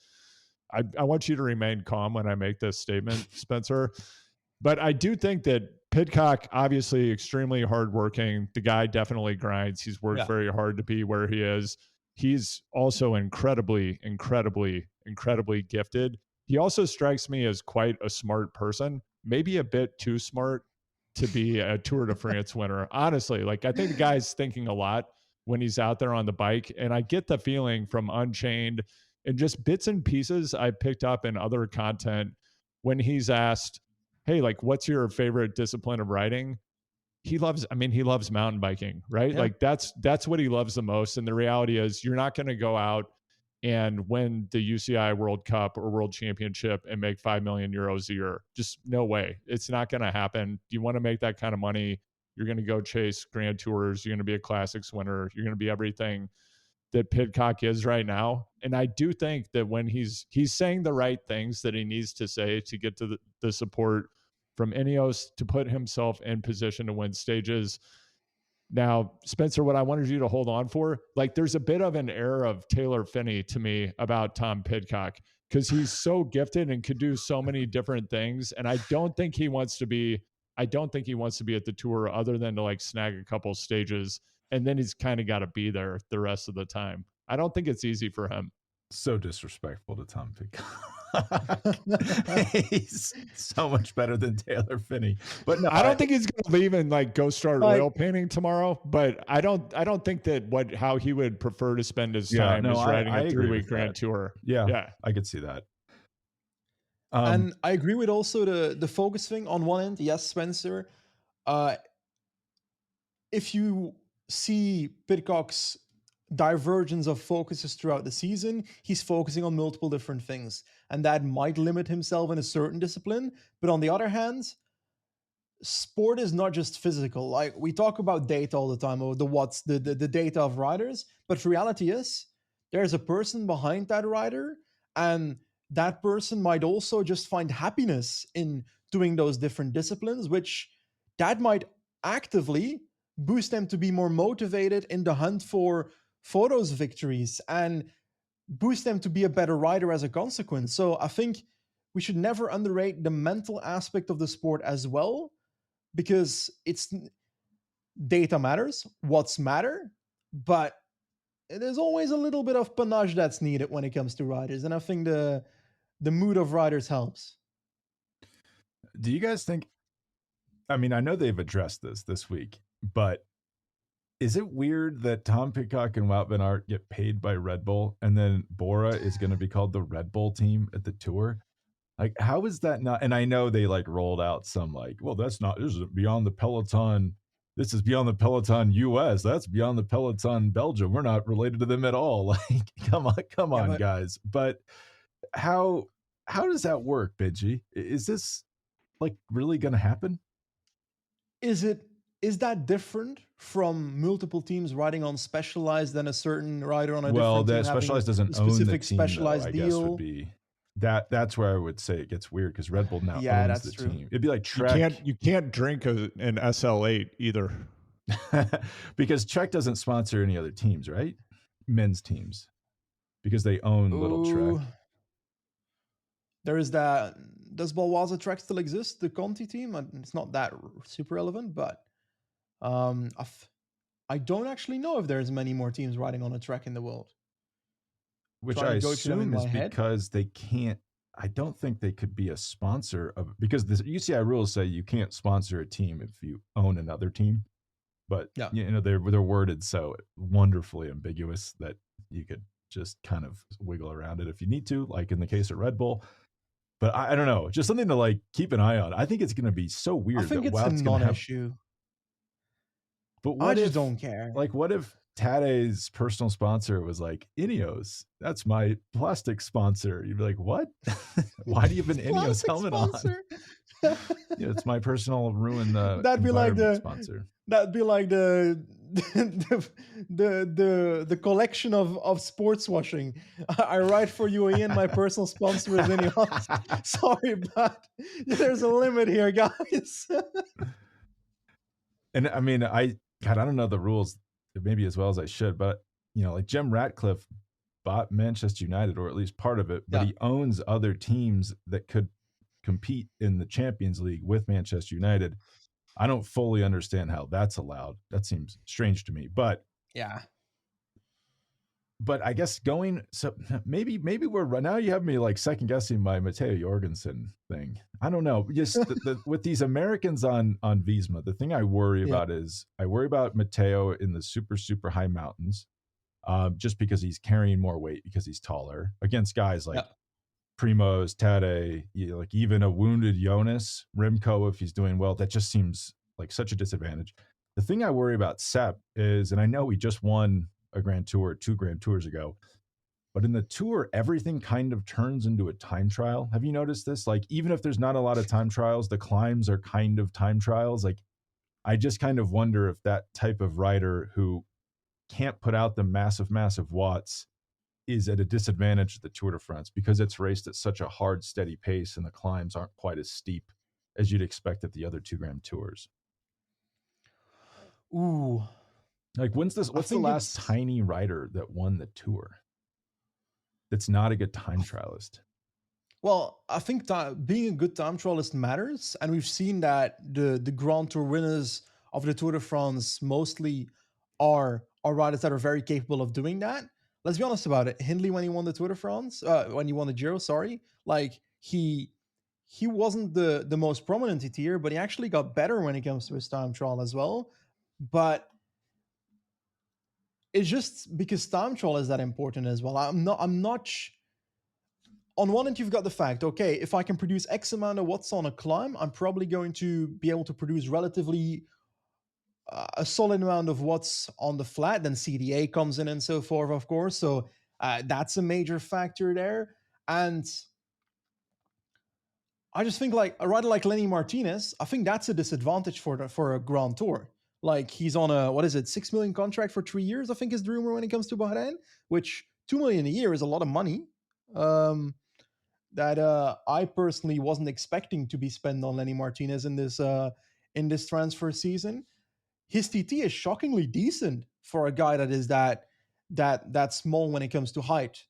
I want you to remain calm when I make this statement, Spencer. But I do think that Pidcock, obviously extremely hardworking. The guy definitely grinds. He's worked very hard to be where he is. He's also incredibly, incredibly, incredibly gifted. He also strikes me as quite a smart person, maybe a bit too smart to be a Tour de France winner. Honestly, I think the guy's thinking a lot when he's out there on the bike. And I get the feeling from Unchained and just bits and pieces I picked up in other content when he's asked, hey, what's your favorite discipline of riding? He loves mountain biking, right? Yeah. That's what he loves the most. And the reality is you're not going to go out and win the UCI World Cup or World Championship and make 5 million euros a year. Just no way. It's not going to happen. You want to make that kind of money, you're going to go chase Grand Tours. You're going to be a Classics winner. You're going to be everything that Pidcock is right now. And I do think that when he's saying the right things that he needs to say to get to the support from Ineos to put himself in position to win stages. Now, Spencer, what I wanted you to hold on for, there's a bit of an air of Taylor Phinney to me about Tom Pidcock because he's so gifted and could do so many different things. And I don't think he wants to be at the Tour other than to snag a couple stages. And then he's kind of got to be there the rest of the time. I don't think it's easy for him. So disrespectful to Tom Pidcock. He's so much better than Taylor Phinney. But no, I don't think he's going to leave and go start oil painting tomorrow. But I don't think that how he would prefer to spend his time is riding a 3-week Grand Tour. Yeah, I could see that. And I agree with also the focus thing on one end. Yes, Spencer. If you see Pidcock's divergence of focuses throughout the season, he's focusing on multiple different things, and that might limit himself in a certain discipline. But on the other hand, sport is not just physical. We talk about data all the time, or the data of riders, but reality is there's a person behind that rider, and that person might also just find happiness in doing those different disciplines, which that might actively boost them to be more motivated in the hunt for photos victories and boost them to be a better rider as a consequence. So I think we should never underrate the mental aspect of the sport as well, because it's data matters, what's matter, but there's always a little bit of panache that's needed when it comes to riders, and I think the mood of riders helps. Do you guys think? I mean, I know they've addressed this week, but is it weird that Tom Pidcock and Wout van Aert get paid by Red Bull, and then Bora is going to be called the Red Bull team at the Tour? Like, how is that not? And I know they like rolled out some like, well, that's not. This is beyond the Peloton. This is beyond the Peloton US. That's beyond the Peloton Belgium. We're not related to them at all. Like, come on, guys. But how does that work, Benji? Is this like really going to happen? Is that different from multiple teams riding on Specialized than a certain rider on a different team? Well, that Specialized doesn't own the team, Specialized though, I deal. guess would be that's where I would say it gets weird, because Red Bull now owns the team. It'd be like Trek. You can't drink an SL8 either. Because Trek doesn't sponsor any other teams, right? Men's teams, because they own Little Trek. There is that. Does Balwaza Trek still exist? The Conti team? It's not that super relevant, but I don't actually know if there's many more teams riding on a Trek in the world. Which I assume is because they can't. I don't think they could be a sponsor of, because the UCI rules say you can't sponsor a team if you own another team. But yeah, they're worded so wonderfully ambiguous that you could just kind of wiggle around it if you need to, like in the case of Red Bull. But I don't know, just something to like keep an eye on. I think it's going to be so weird. I think it's a non-issue. But what I just don't care. Like, what if Tadej's personal sponsor was like, Ineos? That's my plastic sponsor. You'd be like, what? Why do you have an Ineos helmet sponsor on? It's my personal ruin the that'd be like the sponsor. That'd be like the collection of sports washing. I write for UAE and my personal sponsor is Ineos. Sorry, but there's a limit here, guys. And I mean, I don't know the rules maybe as well as I should, but like Jim Ratcliffe bought Manchester United, or at least part of it, but he owns other teams that could compete in the Champions League with Manchester United. I don't fully understand how that's allowed. That seems strange to me, but yeah. But I guess maybe we're now you have me like second guessing my Matteo Jorgensen thing. I don't know. Just with these Americans on Visma, the thing I worry about is I worry about Matteo in the super high mountains, just because he's carrying more weight because he's taller against guys like Primoz, Tadej, like even a wounded Jonas, Remco if he's doing well. That just seems like such a disadvantage. The thing I worry about Sepp is, and I know he just won a Grand Tour 2 Grand Tours ago, but in the Tour, everything kind of turns into a time trial. Have you noticed this? Like, even if there's not a lot of time trials, the climbs are kind of time trials. Like, I just kind of wonder if that type of rider who can't put out the massive watts is at a disadvantage at the Tour de France because it's raced at such a hard, steady pace and the climbs aren't quite as steep as you'd expect at the other 2 Grand Tours. Ooh. Like, what's the last tiny rider that won the Tour that's not a good time trialist? Well, I think being a good time trialist matters, and we've seen that the Grand Tour winners of the Tour de France mostly are riders that are very capable of doing that. Let's be honest about it. Hindley, when he won the Tour de France, when he won the Giro, like he wasn't the most prominent tier, but he actually got better when it comes to his time trial as well. But it's just because time trial is that important as well. I'm not. On one end, you've got the fact, okay, if I can produce X amount of watts on a climb, I'm probably going to be able to produce relatively a solid amount of watts on the flat. Then CDA comes in and so forth, of course. So that's a major factor there. And I just think like a rider like Lenny Martinez, I think that's a disadvantage for a Grand Tour. Like, he's on a, 6 million contract for 3 years, I think is the rumor when it comes to Bahrain, which 2 million a year is a lot of money. That I personally wasn't expecting to be spent on Lenny Martinez in this transfer season. His TT is shockingly decent for a guy that is that small when it comes to height.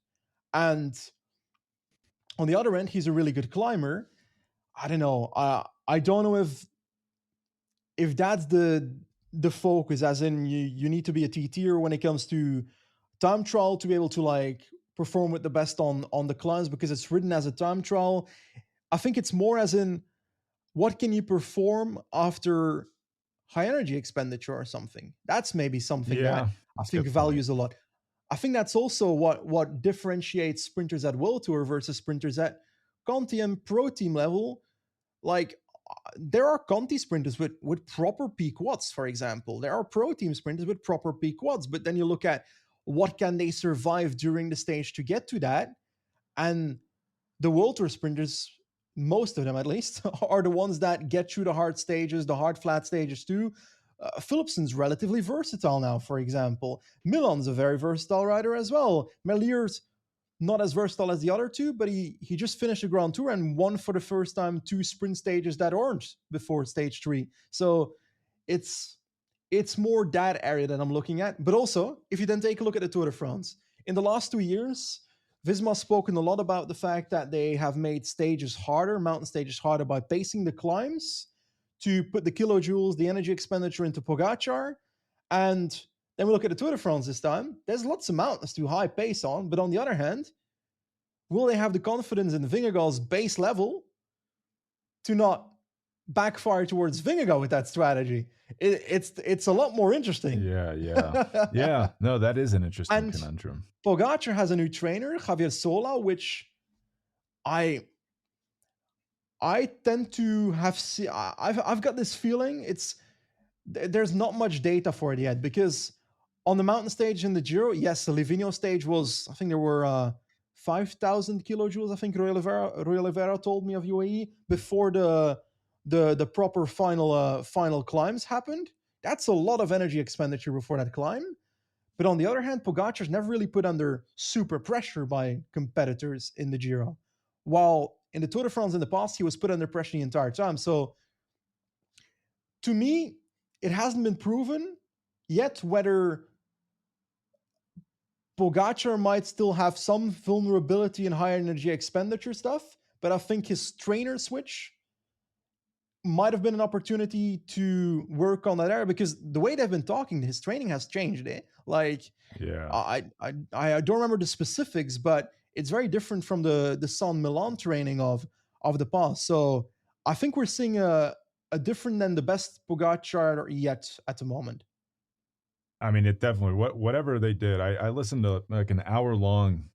And on the other end, he's a really good climber. I don't know. I don't know if that's the focus, as in you need to be a TTer when it comes to time trial to be able to like perform with the best on the climbs, because it's written as a time trial. I think it's more as in what can you perform after high energy expenditure or something. That's maybe something that I think values a lot. I think that's also what differentiates sprinters at World Tour versus sprinters at Conti and Pro Team level. Like, there are Conti sprinters with proper peak watts, for example. There are Pro Team sprinters with proper peak watts, but then you look at what can they survive during the stage to get to that, and the World Tour sprinters, most of them at least, are the ones that get through the hard stages, the hard flat stages too. Philipsen's relatively versatile now, for example. Milan's a very versatile rider as well. Merlier's not as versatile as the other two, but he just finished a Grand Tour and won for the first time 2 sprint stages that aren't before stage 3. So it's more that area that I'm looking at. But also, if you then take a look at the Tour de France, in the last 2 years, Visma's spoken a lot about the fact that they have made stages harder, mountain stages harder, by pacing the climbs to put the kilojoules, the energy expenditure into Pogačar. And then we look at the Tour de France this time. There's lots of mountains to high pace on, but on the other hand, will they have the confidence in Vingegaard's base level to not backfire towards Vingegaard with that strategy? It's a lot more interesting. Yeah. No, that is an interesting conundrum. Pogačar has a new trainer, Javier Sola, which I tend to have. I've got this feeling there's not much data for it yet, because on the mountain stage in the Giro, yes, the Livigno stage was, I think there were 5,000 kilojoules. I think Rui Oliveira told me of UAE before the proper final climbs happened. That's a lot of energy expenditure before that climb. But on the other hand, Pogačar's never really put under super pressure by competitors in the Giro, while in the Tour de France in the past, he was put under pressure the entire time. So to me, it hasn't been proven yet whether Pogačar might still have some vulnerability in high energy expenditure stuff, but I think his trainer switch might have been an opportunity to work on that area, because the way they've been talking, his training has changed. I don't remember the specifics, but it's very different from the San Milan training of the past. So I think we're seeing a different than the best Pogačar yet at the moment. I mean, it definitely, whatever they did, I listened to like an hour-long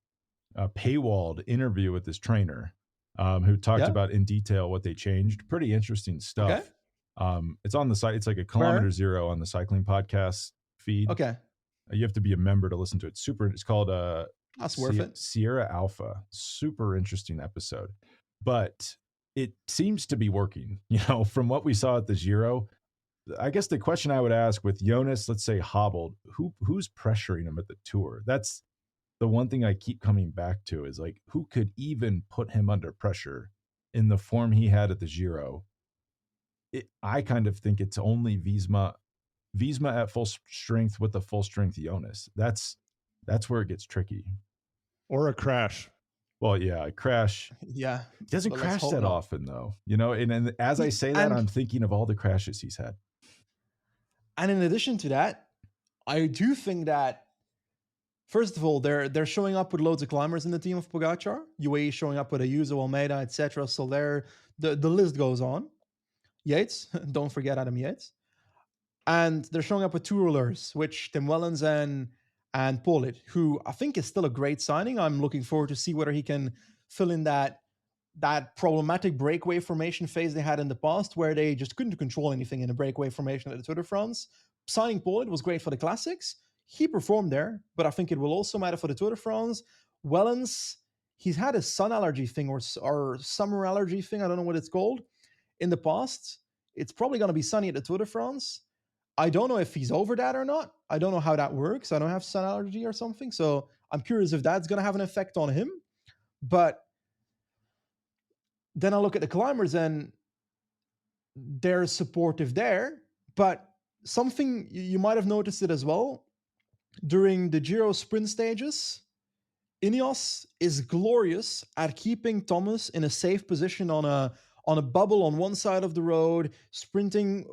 paywalled interview with this trainer who talked about in detail what they changed. Pretty interesting stuff. Okay. It's on the site. It's like a Kilometer Zero on the cycling podcast feed. Okay. You have to be a member to listen to it. It's called that's worth it. Sierra Alpha. Super interesting episode. But it seems to be working, from what we saw at the Giro. I guess the question I would ask with Jonas, let's say hobbled, who's pressuring him at the Tour? That's the one thing I keep coming back to, is like, who could even put him under pressure in the form he had at the Giro? I kind of think it's only Visma at full strength with the full strength Jonas. That's where it gets tricky. Or a crash. Well, yeah, a crash. Yeah. He doesn't crash that often, though. And as I say that, I'm thinking of all the crashes he's had. And in addition to that, I do think that, first of all, they're showing up with loads of climbers in the team of Pogačar. UAE showing up with Ayuso, Almeida, etc. So the list goes on. Yates, don't forget Adam Yates. And they're showing up with 2 rollers, which Tim Wellens and Pollitt, who I think is still a great signing. I'm looking forward to see whether he can fill in that problematic breakaway formation phase they had in the past, where they just couldn't control anything in the breakaway formation at the Tour de France. Signing Pollitt was great for the classics. He performed there, but I think it will also matter for the Tour de France. Wellens, he's had a sun allergy thing or summer allergy thing, I don't know what it's called, in the past. It's probably going to be sunny at the Tour de France. I don't know if he's over that or not. I don't know how that works. I don't have sun allergy or something. So I'm curious if that's going to have an effect on him. But then I look at the climbers and they're supportive there. But something you might have noticed it as well. During the Giro sprint stages, Ineos is glorious at keeping Thomas in a safe position on a bubble on one side of the road, sprinting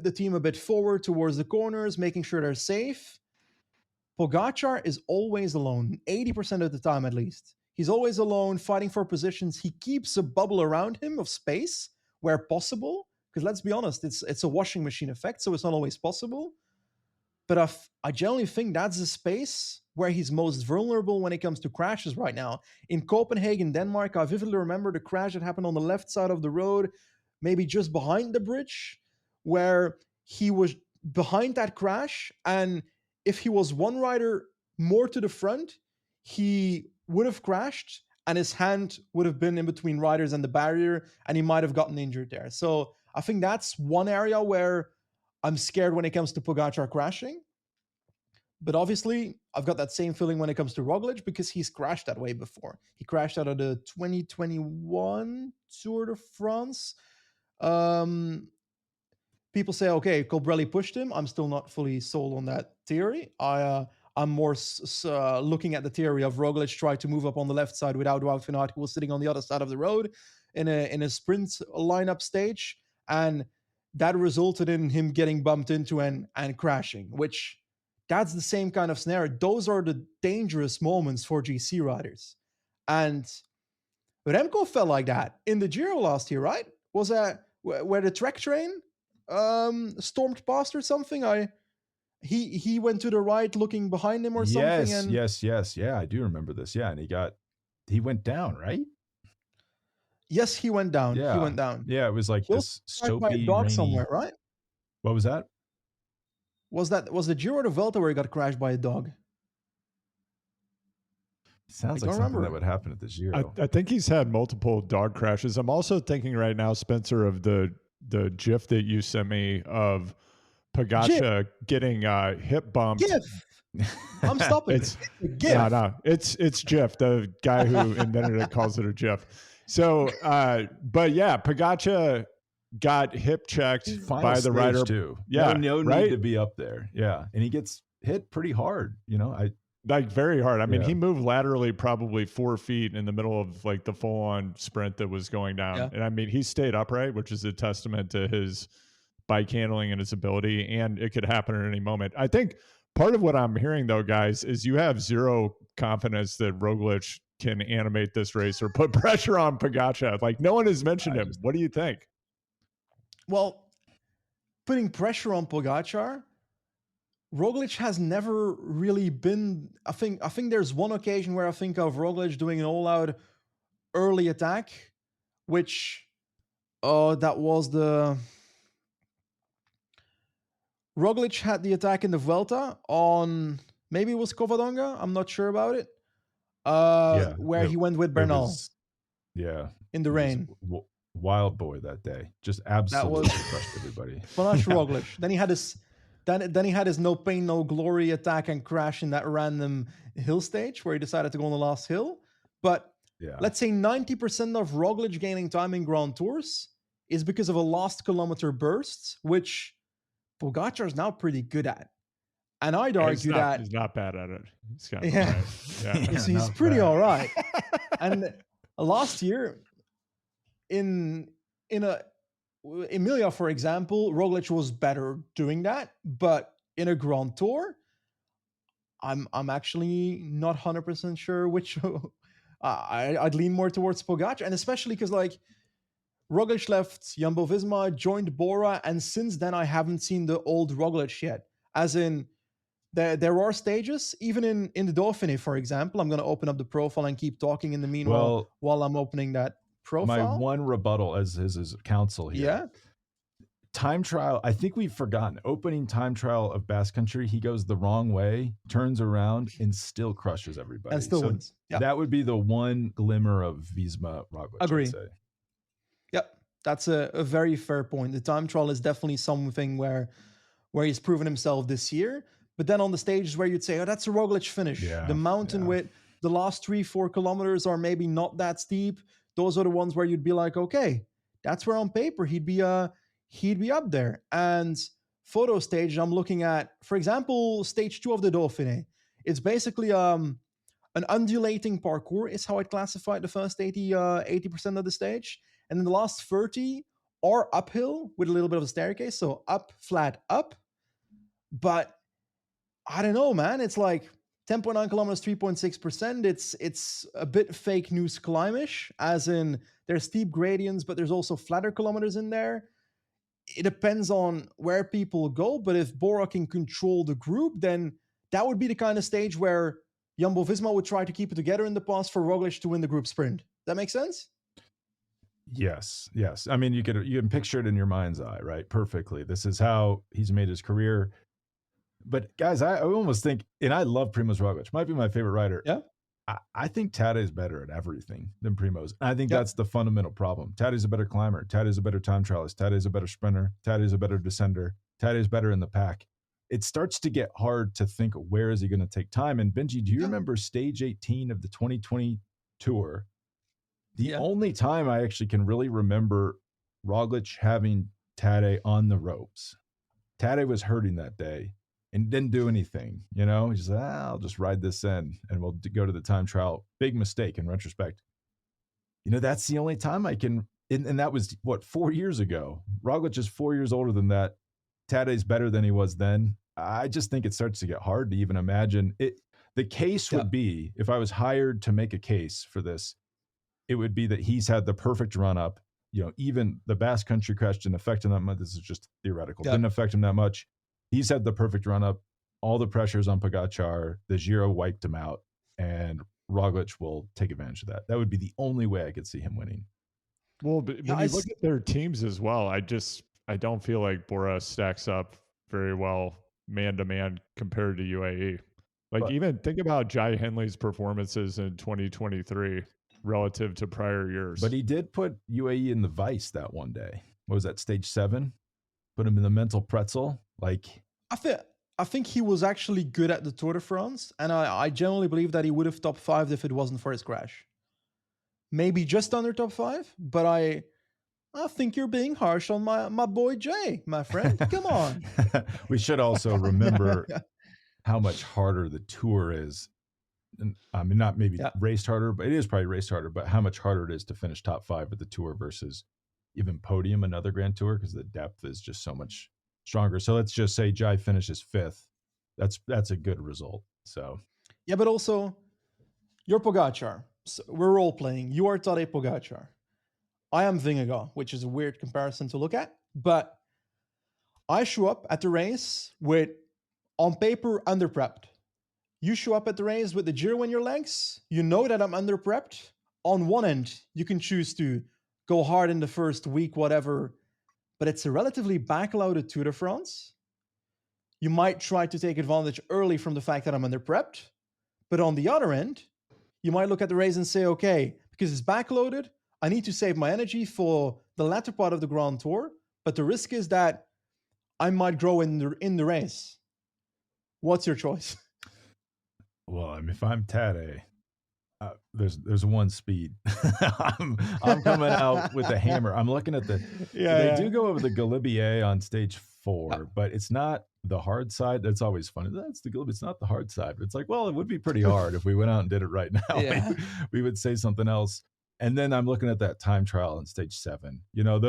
the team a bit forward towards the corners, making sure they're safe. Pogačar is always alone, 80% of the time at least. He's always alone, fighting for positions. He keeps a bubble around him of space where possible, because let's be honest, it's a washing machine effect, so it's not always possible. But I generally think that's the space where he's most vulnerable when it comes to crashes right now. In Copenhagen, Denmark, I vividly remember the crash that happened on the left side of the road, maybe just behind the bridge, where he was behind that crash. And if he was one rider more to the front, he would have crashed and his hand would have been in between riders and the barrier, and he might have gotten injured there. So I think that's one area where I'm scared when it comes to Pogačar crashing. But obviously, I've got that same feeling when it comes to Roglic because he's crashed that way before. He crashed out of the 2021 Tour de France. People say, okay, Colbrelli pushed him. I'm still not fully sold on that theory. I'm more looking at the theory of Roglic tried to move up on the left side without Wout van Aert, who was sitting on the other side of the road in a sprint lineup stage. And that resulted in him getting bumped into and crashing, which that's the same kind of scenario. Those are the dangerous moments for GC riders. And Remco felt like that in the Giro last year, right? Was that where the track train stormed past or something? He went to the right looking behind him or something. Yes. Yeah, I do remember this. Yeah, and he went down, right? Yes, he went down. Yeah. He went down. Yeah, it was like this soapy, dog rainy... somewhere, right? What was that? Was the Giro de Vuelta where he got crashed by a dog? Sounds like something that would happen at the Giro. I think he's had multiple dog crashes. I'm also thinking right now, Spencer, of the GIF that you sent me of Pogačar getting hip bumped. GIF. I'm stopping. It's GIF. No, it's GIF. The guy who invented it calls it a GIF. So, but yeah, Pogačar got hip checked by the rider too. Yeah, no right? need to be up there. Yeah, and he gets hit pretty hard. Like very hard. I mean, he moved laterally probably 4 feet in the middle of like the full-on sprint that was going down. Yeah. And I mean, he stayed upright, which is a testament to his bike handling and his ability. And it could happen at any moment. I think part of what I'm hearing though, guys, is you have zero confidence that Roglic can animate this race or put pressure on Pogačar. Like no one has mentioned him. What do you think? Well, putting pressure on Pogačar, Roglic has never really been. I think there's one occasion where I think of Roglic doing an all-out early attack, which that was the Roglic had the attack in the Vuelta on, maybe it was Covadonga. I'm not sure about it. Where he went with Bernal. In the rain. Wild boy that day, just absolutely crushed everybody. Panache Roglic. Then he had his no pain no glory attack and crash in that random hill stage where he decided to go on the last hill. But let's say 90% of Roglic gaining time in Grand Tours is because of a last kilometer burst, which Pogačar is now pretty good at. And I'd argue that he's not bad at it. He's kind of he's pretty all right. And last year, in Emilia, for example, Roglic was better doing that, but in a Grand Tour, I'm actually not 100% sure which. I'd lean more towards Pogačar, and especially because like Roglic left Jumbo-Visma, joined Bora, and since then I haven't seen the old Roglic yet. As in, there are stages, even in the Dauphiné, for example. I'm going to open up the profile and keep talking in the meanwhile while I'm opening that profile. My one rebuttal as his counsel here. Yeah. Time trial, I think we've forgotten. Opening time trial of Basque Country, he goes the wrong way, turns around, and still crushes everybody. And still wins. Yep. That would be the one glimmer of Visma Roglic. Agree. I'd say. Yep. That's a very fair point. The time trial is definitely something where where he's proven himself this year. But then on the stages where you'd say, oh, that's a Roglic finish. Yeah, the mountain with the last 3-4 kilometers are maybe not that steep. Those are the ones where you'd be like, okay, that's where on paper he'd be up there. And photo stage, I'm looking at, for example, stage 2 of the Dauphiné. It's basically an undulating parcours is how I'd classify the first 80% of the stage. And then the last 30 are uphill with a little bit of a staircase. So up, flat, up. But I don't know, man. It's like 10.9 kilometers, 3.6%. It's a bit fake news climbish, as in there's steep gradients, but there's also flatter kilometers in there. It depends on where people go, but if Bora can control the group, then that would be the kind of stage where Jumbo-Visma would try to keep it together in the past for Roglic to win the group sprint. That makes sense? Yes. I mean, you can picture it in your mind's eye, right? Perfectly. This is how he's made his career. But guys, I almost think, and I love Primož Roglic, might be my favorite rider. Yeah. I think Tadej is better at everything than Primož. I think that's the fundamental problem. Tadej is a better climber. Tadej is a better time trialist. Tadej is a better sprinter. Tadej is a better descender. Tadej is better in the pack. It starts to get hard to think, where is he going to take time? And Benji, do you remember stage 18 of the 2020 Tour? The only time I actually can really remember Roglic having Tadej on the ropes. Tadej was hurting that day and didn't do anything, you know? He just said, I'll just ride this in and we'll go to the time trial. Big mistake in retrospect. You know, that's the only time I can, and that was, 4 years ago? Roglic is 4 years older than that. Tadej's better than he was then. I just think it starts to get hard to even imagine it. The case would be, if I was hired to make a case for this, it would be that he's had the perfect run up. You know, even the Basque Country crash didn't affect him that much. This is just theoretical. Didn't affect him that much. He's had the perfect run up. All the pressures on Pogačar. The Giro wiped him out, and Roglic will take advantage of that. That would be the only way I could see him winning. Well, but when you look at their teams as well, I don't feel like Bora stacks up very well man to man compared to UAE. Like, even think about Jai Hindley's performances in 2023 relative to prior years. But he did put UAE in the vice that one day. What was that, stage 7? Put him in the mental pretzel. Like, I think he was actually good at the Tour de France, and I generally believe that he would have top 5 if it wasn't for his crash. Maybe just under top 5, but I think you're being harsh on my boy Jay, my friend. Come on. We should also remember how much harder the Tour is. And, I mean, not maybe raced harder, but it is probably raced harder, but how much harder it is to finish top 5 at the Tour versus even podium another Grand Tour, because the depth is just so much stronger. So let's just say Jai finishes 5th. That's a good result. So yeah, but also you're Pogačar. So we're role playing. You are Tadej Pogačar. I am Vingegaard, which is a weird comparison to look at, but I show up at the race with, on paper, under prepped. You show up at the race with the Giro in your legs. You know that I'm under prepped. On one end, you can choose to go hard in the first week, whatever, but it's a relatively backloaded Tour de France. You might try to take advantage early from the fact that I'm under prepped, but on the other end, you might look at the race and say, okay, because it's backloaded, I need to save my energy for the latter part of the Grand Tour, but the risk is that I might grow in the race. What's your choice? Well, I mean, if I'm Tadej, there's one speed. I'm coming out with the hammer. I'm looking at they do go over the Galibier on stage 4, but it's not the hard side. That's always funny. That's the Galibier. It's not the hard side. But it's like, well, it would be pretty hard if we went out and did it right now. We would say something else. And then I'm looking at that time trial on stage 7. You know,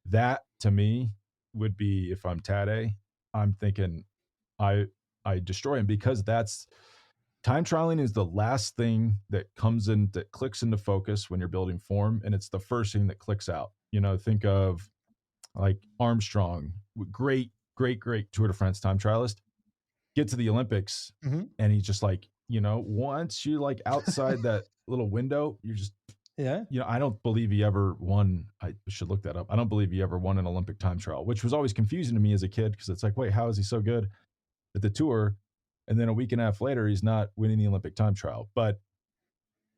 that to me would be, if I'm Tadej, I'm thinking I destroy him, because that's time trialing is the last thing that comes in, that clicks into focus when you're building form, and it's the first thing that clicks out. You know, think of like Armstrong, great Tour de France time trialist, get to the Olympics, and he's just like, you know, once you like outside that little window, you're just, you know, I don't believe he ever won. I should look that up. I don't believe he ever won an Olympic time trial, which was always confusing to me as a kid, because it's like, wait, how is he so good at the Tour? And then a week and a half later, he's not winning the Olympic time trial. But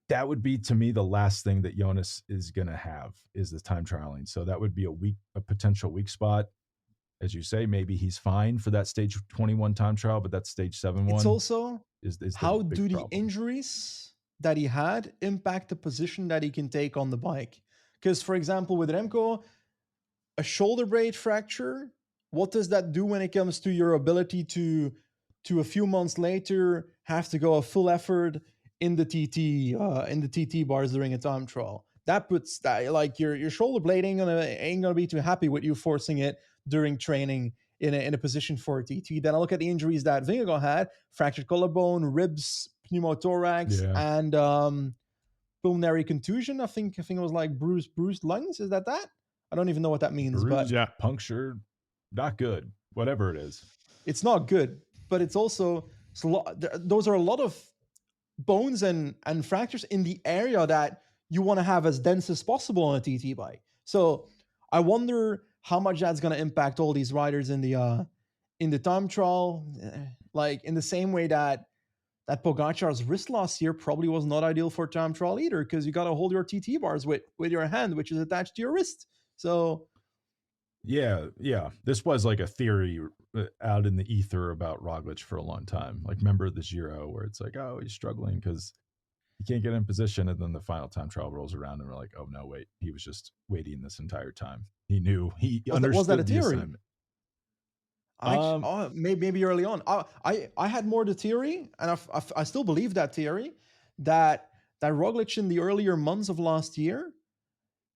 that would be, to me, the last thing that Jonas is going to have is the time trialing. So that would be a potential weak spot. as you say, maybe he's fine for that stage 21 time trial, but that stage 7 one It's also is the how big do the problem. injuries that he had impact the position that he can take on the bike? Because, for example, with Remco, a shoulder blade fracture, what does that do when it comes to your ability to a few months later have to go a full effort in the TT bars during a time trial? That puts that, like, your shoulder blade ain't gonna be too happy with you forcing it during training in a position for a TT. Then I look at the injuries that Vingegaard had: fractured collarbone, ribs, pneumothorax, Yeah. and pulmonary contusion. I think it was like bruised lungs. Is that? I don't even know what that means, Bruised, but punctured, not good. Whatever it is, it's not good. But it's also those are a lot of bones and fractures in the area that you want to have as dense as possible on a TT bike. So I wonder how much that's going to impact all these riders in the time trial. Like, in the same way that Pogačar's wrist last year probably was not ideal for time trial either, because you got to hold your TT bars with your hand, which is attached to your wrist. So yeah. This was like a theory out in the ether about Roglic for a long time. Like, remember the Giro where it's like, oh, he's struggling because he can't get in position, and then the final time trial rolls around, and we're like, oh no, wait, he was just waiting this entire time. He knew, he understood was that a the theory? Assignment. Maybe early on. I had more the theory, and I still believe that theory, that Roglic in the earlier months of last year,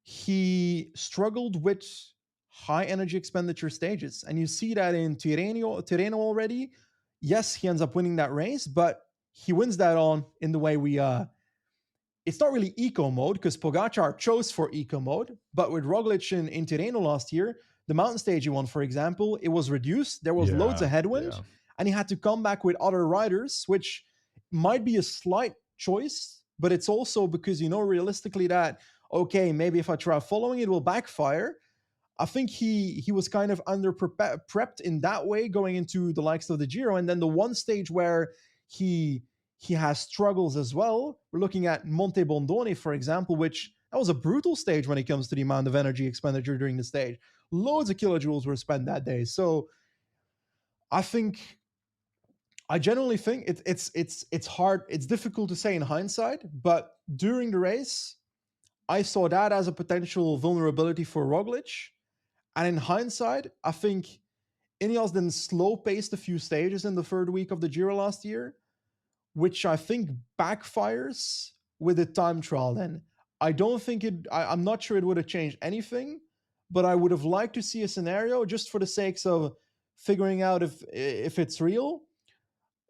he struggled with high energy expenditure stages, and you see that in Tirreno already. Yes, he ends up winning that race, but he wins that in the way we it's not really eco mode, because Pogačar chose for eco mode, but with Roglic in Tirreno last year, the mountain stage he won, for example, it was reduced. There was loads of headwind, and he had to come back with other riders, which might be a slight choice, but it's also because you know realistically that, okay, maybe if I try following, it will backfire. I think he was kind of under prepped in that way going into the likes of the Giro, and then the one stage where he has struggles as well. We're looking at Monte Bondone, for example, which that was a brutal stage when it comes to the amount of energy expenditure during the stage. Loads of kilojoules were spent that day. So I generally think it's hard. It's difficult to say in hindsight, but during the race, I saw that as a potential vulnerability for Roglic. And in hindsight, I think Ineos then slow-paced a few stages in the third week of the Giro last year, which I think backfires with the time trial then. I'm not sure it would have changed anything, but I would have liked to see a scenario, just for the sakes of figuring out if it's real,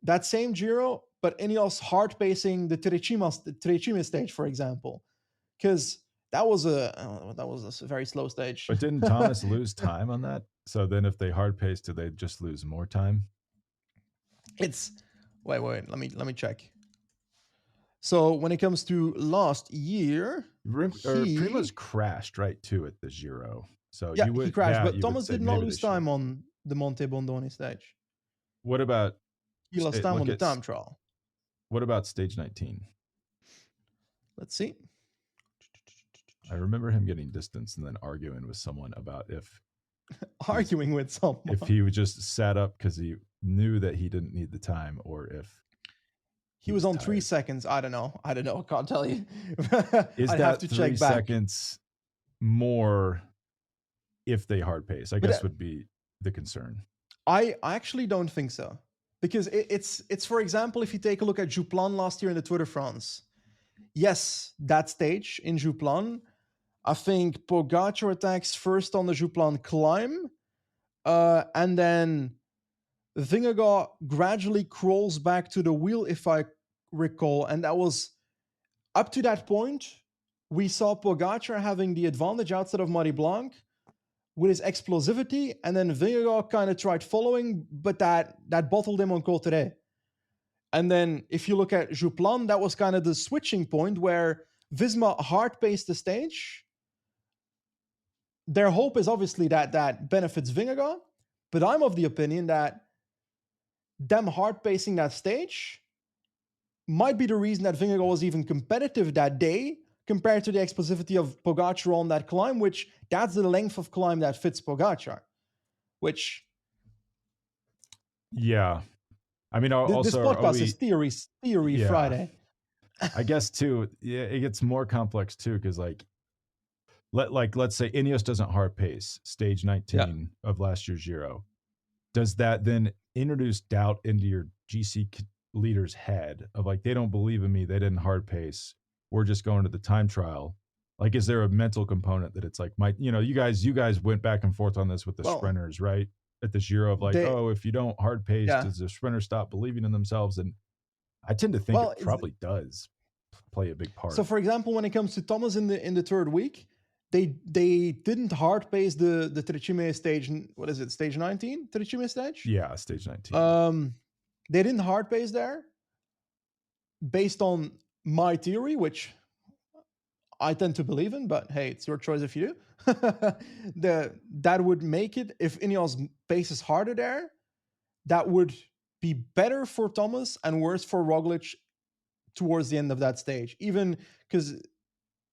that same Giro, but Ineos hard pacing the Trecime stage, for example, because that was a very slow stage. But didn't Thomas lose time on that? So then if they hard paced, did they just lose more time? Wait, let me check. So when it comes to last year, Primo's crashed right too at the Giro. So yeah, he crashed, but Thomas did not lose time on the Monte Bondone stage. What about he lost time on the time trial? What about stage 19? Let's see. I remember him getting distance and then arguing with someone about if he would just sat up because he knew that he didn't need the time, or if he was on tired. 3 seconds. I don't know. I can't tell you. Is I'd that have to 3 check seconds back. More if they hard pace? I guess would be the concern. I actually don't think so, because it's for example, if you take a look at Jouplan last year in the Tour de France, yes, that stage in Jouplan, I think Pogačar attacks first on the Jouplan climb, and then Vingegaard gradually crawls back to the wheel, if I recall. And that was up to that point, we saw Pogačar having the advantage outside of Marie Blanc with his explosivity, and then Vingegaard kind of tried following, but that bottled him on Col Terret. And then if you look at Jouplan, that was kind of the switching point where Visma hard-paced the stage. Their hope is obviously that benefits Vingegaard, but I'm of the opinion that them hard-pacing that stage might be the reason that Vingegaard was even competitive that day compared to the explosivity of Pogačar on that climb, which that's the length of climb that fits Pogačar. which Yeah. I mean, this also, podcast is theory Yeah. Friday. I guess too, yeah, it gets more complex too, because let's say Ineos doesn't hard pace stage 19 of last year's Giro. Does that then introduce doubt into your GC leader's head of like, they don't believe in me, they didn't hard pace, we're just going to the time trial? Like, is there a mental component that it's like, you guys went back and forth on this with the sprinters, right? At the Giro of like, if you don't hard pace, does the sprinter stop believing in themselves? And I tend to think it probably does play a big part. So, for example, when it comes to Thomas in the third week, they didn't hard pace the Trecime stage. What is it? Stage 19? Trecime stage? Yeah, stage 19. They didn't hard pace there, based on my theory, which I tend to believe in. But hey, it's your choice if you do. That would make it, if Ineos paces harder there, that would be better for Thomas and worse for Roglic towards the end of that stage, even because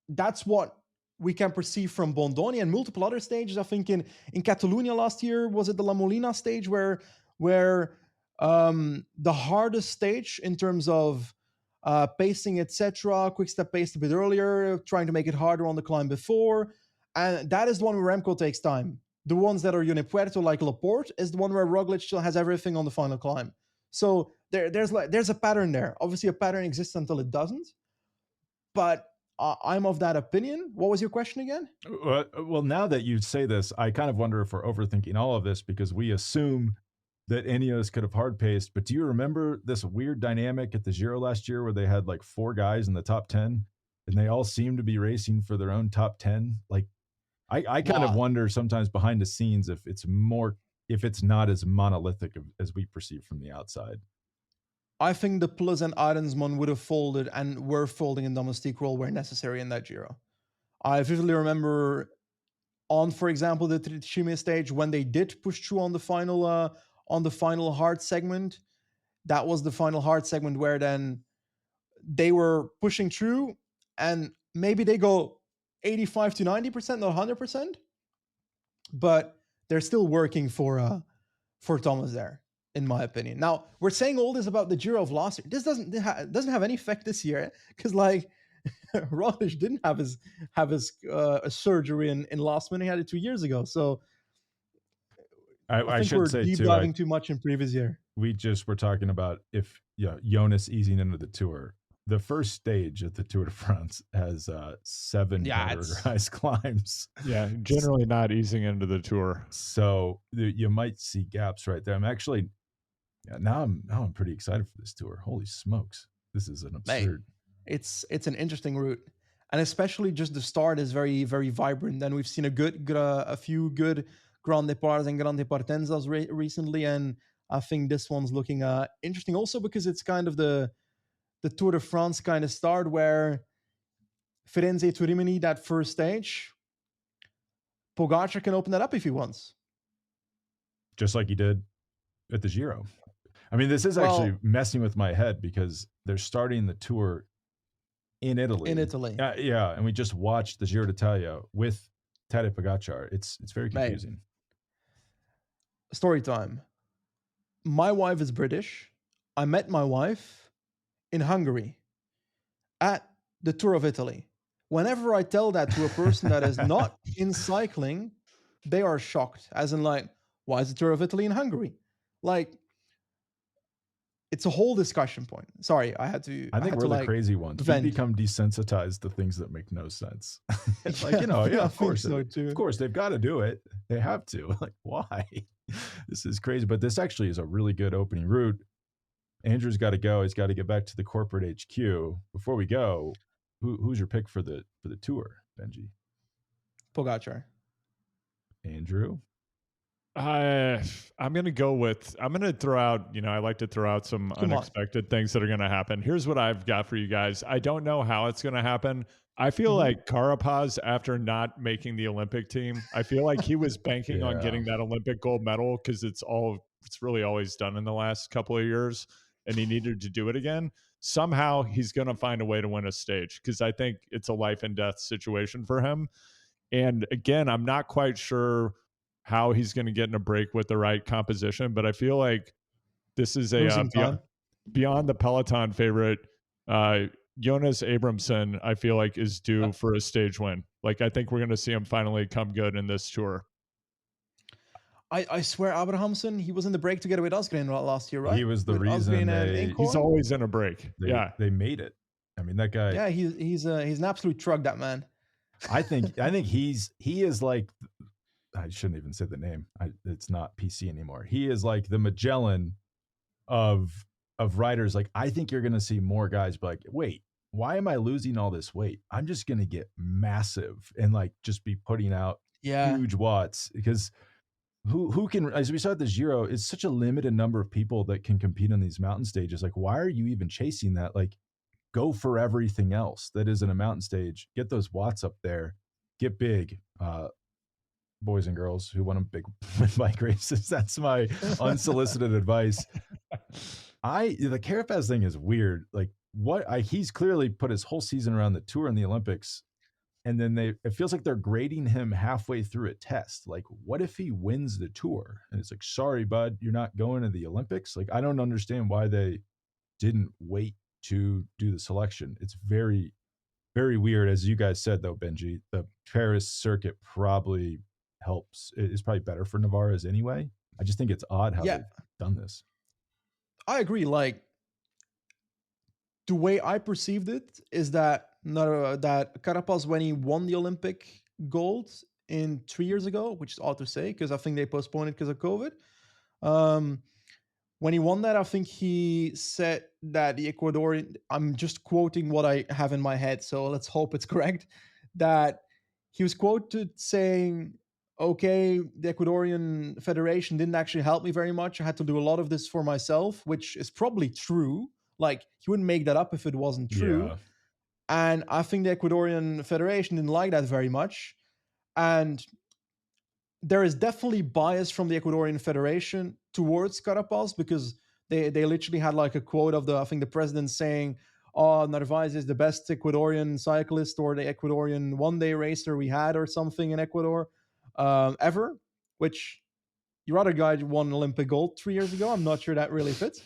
that's what we can perceive from Bondoni and multiple other stages. I think in Catalonia last year, was it the La Molina stage where the hardest stage in terms of pacing, etc. Quick-step paced a bit earlier, trying to make it harder on the climb before, and that is the one where Remco takes time. The ones that are Unipuerto, like Laporte, is the one where Roglic still has everything on the final climb. So there's a pattern there. Obviously, a pattern exists until it doesn't. But I'm of that opinion. What was your question again? Well, now that you say this, I kind of wonder if we're overthinking all of this, because we assume that Ineos could have hard paced. But do you remember this weird dynamic at the Giro last year where they had like 4 guys in the top 10 and they all seemed to be racing for their own top 10? Like, I kind of wonder sometimes behind the scenes if it's not as monolithic as we perceive from the outside. I think the Plus and Arensman would have folded and were folding in domestique role where necessary in that Giro. I vividly remember on, for example, the Trecime stage, when they did push through on the final hard segment. That was the final hard segment where then they were pushing through, and maybe they go 85 to 90%, not 100%, but they're still working for Thomas there, in my opinion. Now, we're saying all this about the Giro of last year. This doesn't have any effect this year, because like Roglic didn't have his surgery in last minute. He had it 2 years ago. So I think we're deep diving too much in previous year. We just were talking about if Jonas easing into the Tour. The first stage at the Tour de France has 7 motorized climbs. Yeah, generally not easing into the Tour. So you might see gaps right there. I'm actually now I'm pretty excited for this Tour. Holy smokes, this is an absurd. Mate, it's an interesting route, and especially just the start is very, very vibrant. And we've seen a few good Grand Departs and Grande Partenzas recently, and I think this one's looking interesting also because it's kind of the Tour de France kind of start where Firenze to Rimini, that first stage, Pogačar can open that up if he wants. Just like he did at the Giro. I mean, this is actually messing with my head because they're starting the Tour in Italy. Yeah, and we just watched the Giro d'Italia with Tadej Pogačar. It's very confusing. Mate. Story time. My wife is British. I met my wife in Hungary at the Tour of Italy. Whenever I tell that to a person that is not in cycling, they are shocked. As in, like, why is the Tour of Italy in Hungary? Like, it's a whole discussion point. Sorry, I think we're the crazy ones. We become desensitized to things that make no sense. It's like, of course. So too. Of course, they've got to do it. They have to. Like, why? This is crazy. But this actually is a really good opening route. Andrew's got to go. He's got to get back to the corporate HQ. Before we go, who's your pick for the Tour, Benji? Pogačar. Andrew? I'm going to throw out, I like to throw out some unexpected things that are going to happen. Here's what I've got for you guys. I don't know how it's going to happen. I feel like Carapaz, after not making the Olympic team, I feel like he was banking on getting that Olympic gold medal because it's really always done in the last couple of years, and he needed to do it again. Somehow he's going to find a way to win a stage because I think it's a life and death situation for him. And again, I'm not quite sure how he's going to get in a break with the right composition. But I feel like this is a beyond the Peloton favorite. Jonas Abramson, I feel like, is due for a stage win. Like, I think we're going to see him finally come good in this tour. I swear, Abrahamson, he was in the break together with Asgreen last year, right? He was the with reason he's always in a break. They made it. I mean, that guy. Yeah, he's an absolute truck, that man. I think he is like, I shouldn't even say the name. It's not PC anymore. He is like the Magellan of riders. Like, I think you're going to see more guys be like, wait, why am I losing all this weight? I'm just going to get massive and like just be putting out huge watts, because who can, as we saw at the Giro, it's such a limited number of people that can compete on these mountain stages. Like, why are you even chasing that? Like, go for everything else that isn't a mountain stage. Get those watts up there. Get big, boys and girls who want to big bike races. That's my unsolicited advice. The Carapaz thing is weird. Like, he's clearly put his whole season around the Tour and the Olympics, and then it feels like they're grading him halfway through a test. Like, what if he wins the Tour? And it's like, sorry, bud, you're not going to the Olympics. Like, I don't understand why they didn't wait to do the selection. It's very, very weird. As you guys said, though, Benji, the Paris circuit probably helps. It's probably better for Navarez anyway. I just think it's odd how they've done this. I agree. Like, the way I perceived it is that Carapaz, when he won the Olympic gold 3 years ago, which is odd to say because I think they postponed it because of COVID. When he won that, I think he said that the Ecuadorian, I'm just quoting what I have in my head, so let's hope it's correct, that he was quoted saying, okay, the Ecuadorian Federation didn't actually help me very much. I had to do a lot of this for myself, which is probably true. Like, he wouldn't make that up if it wasn't true. Yeah. And I think the Ecuadorian Federation didn't like that very much. And there is definitely bias from the Ecuadorian Federation towards Carapaz, because they literally had like a quote of the president saying, oh, Narvaez is the best Ecuadorian cyclist or the Ecuadorian one-day racer we had or something in Ecuador ever, which your other guy won Olympic gold 3 years ago. I'm not sure that really fits.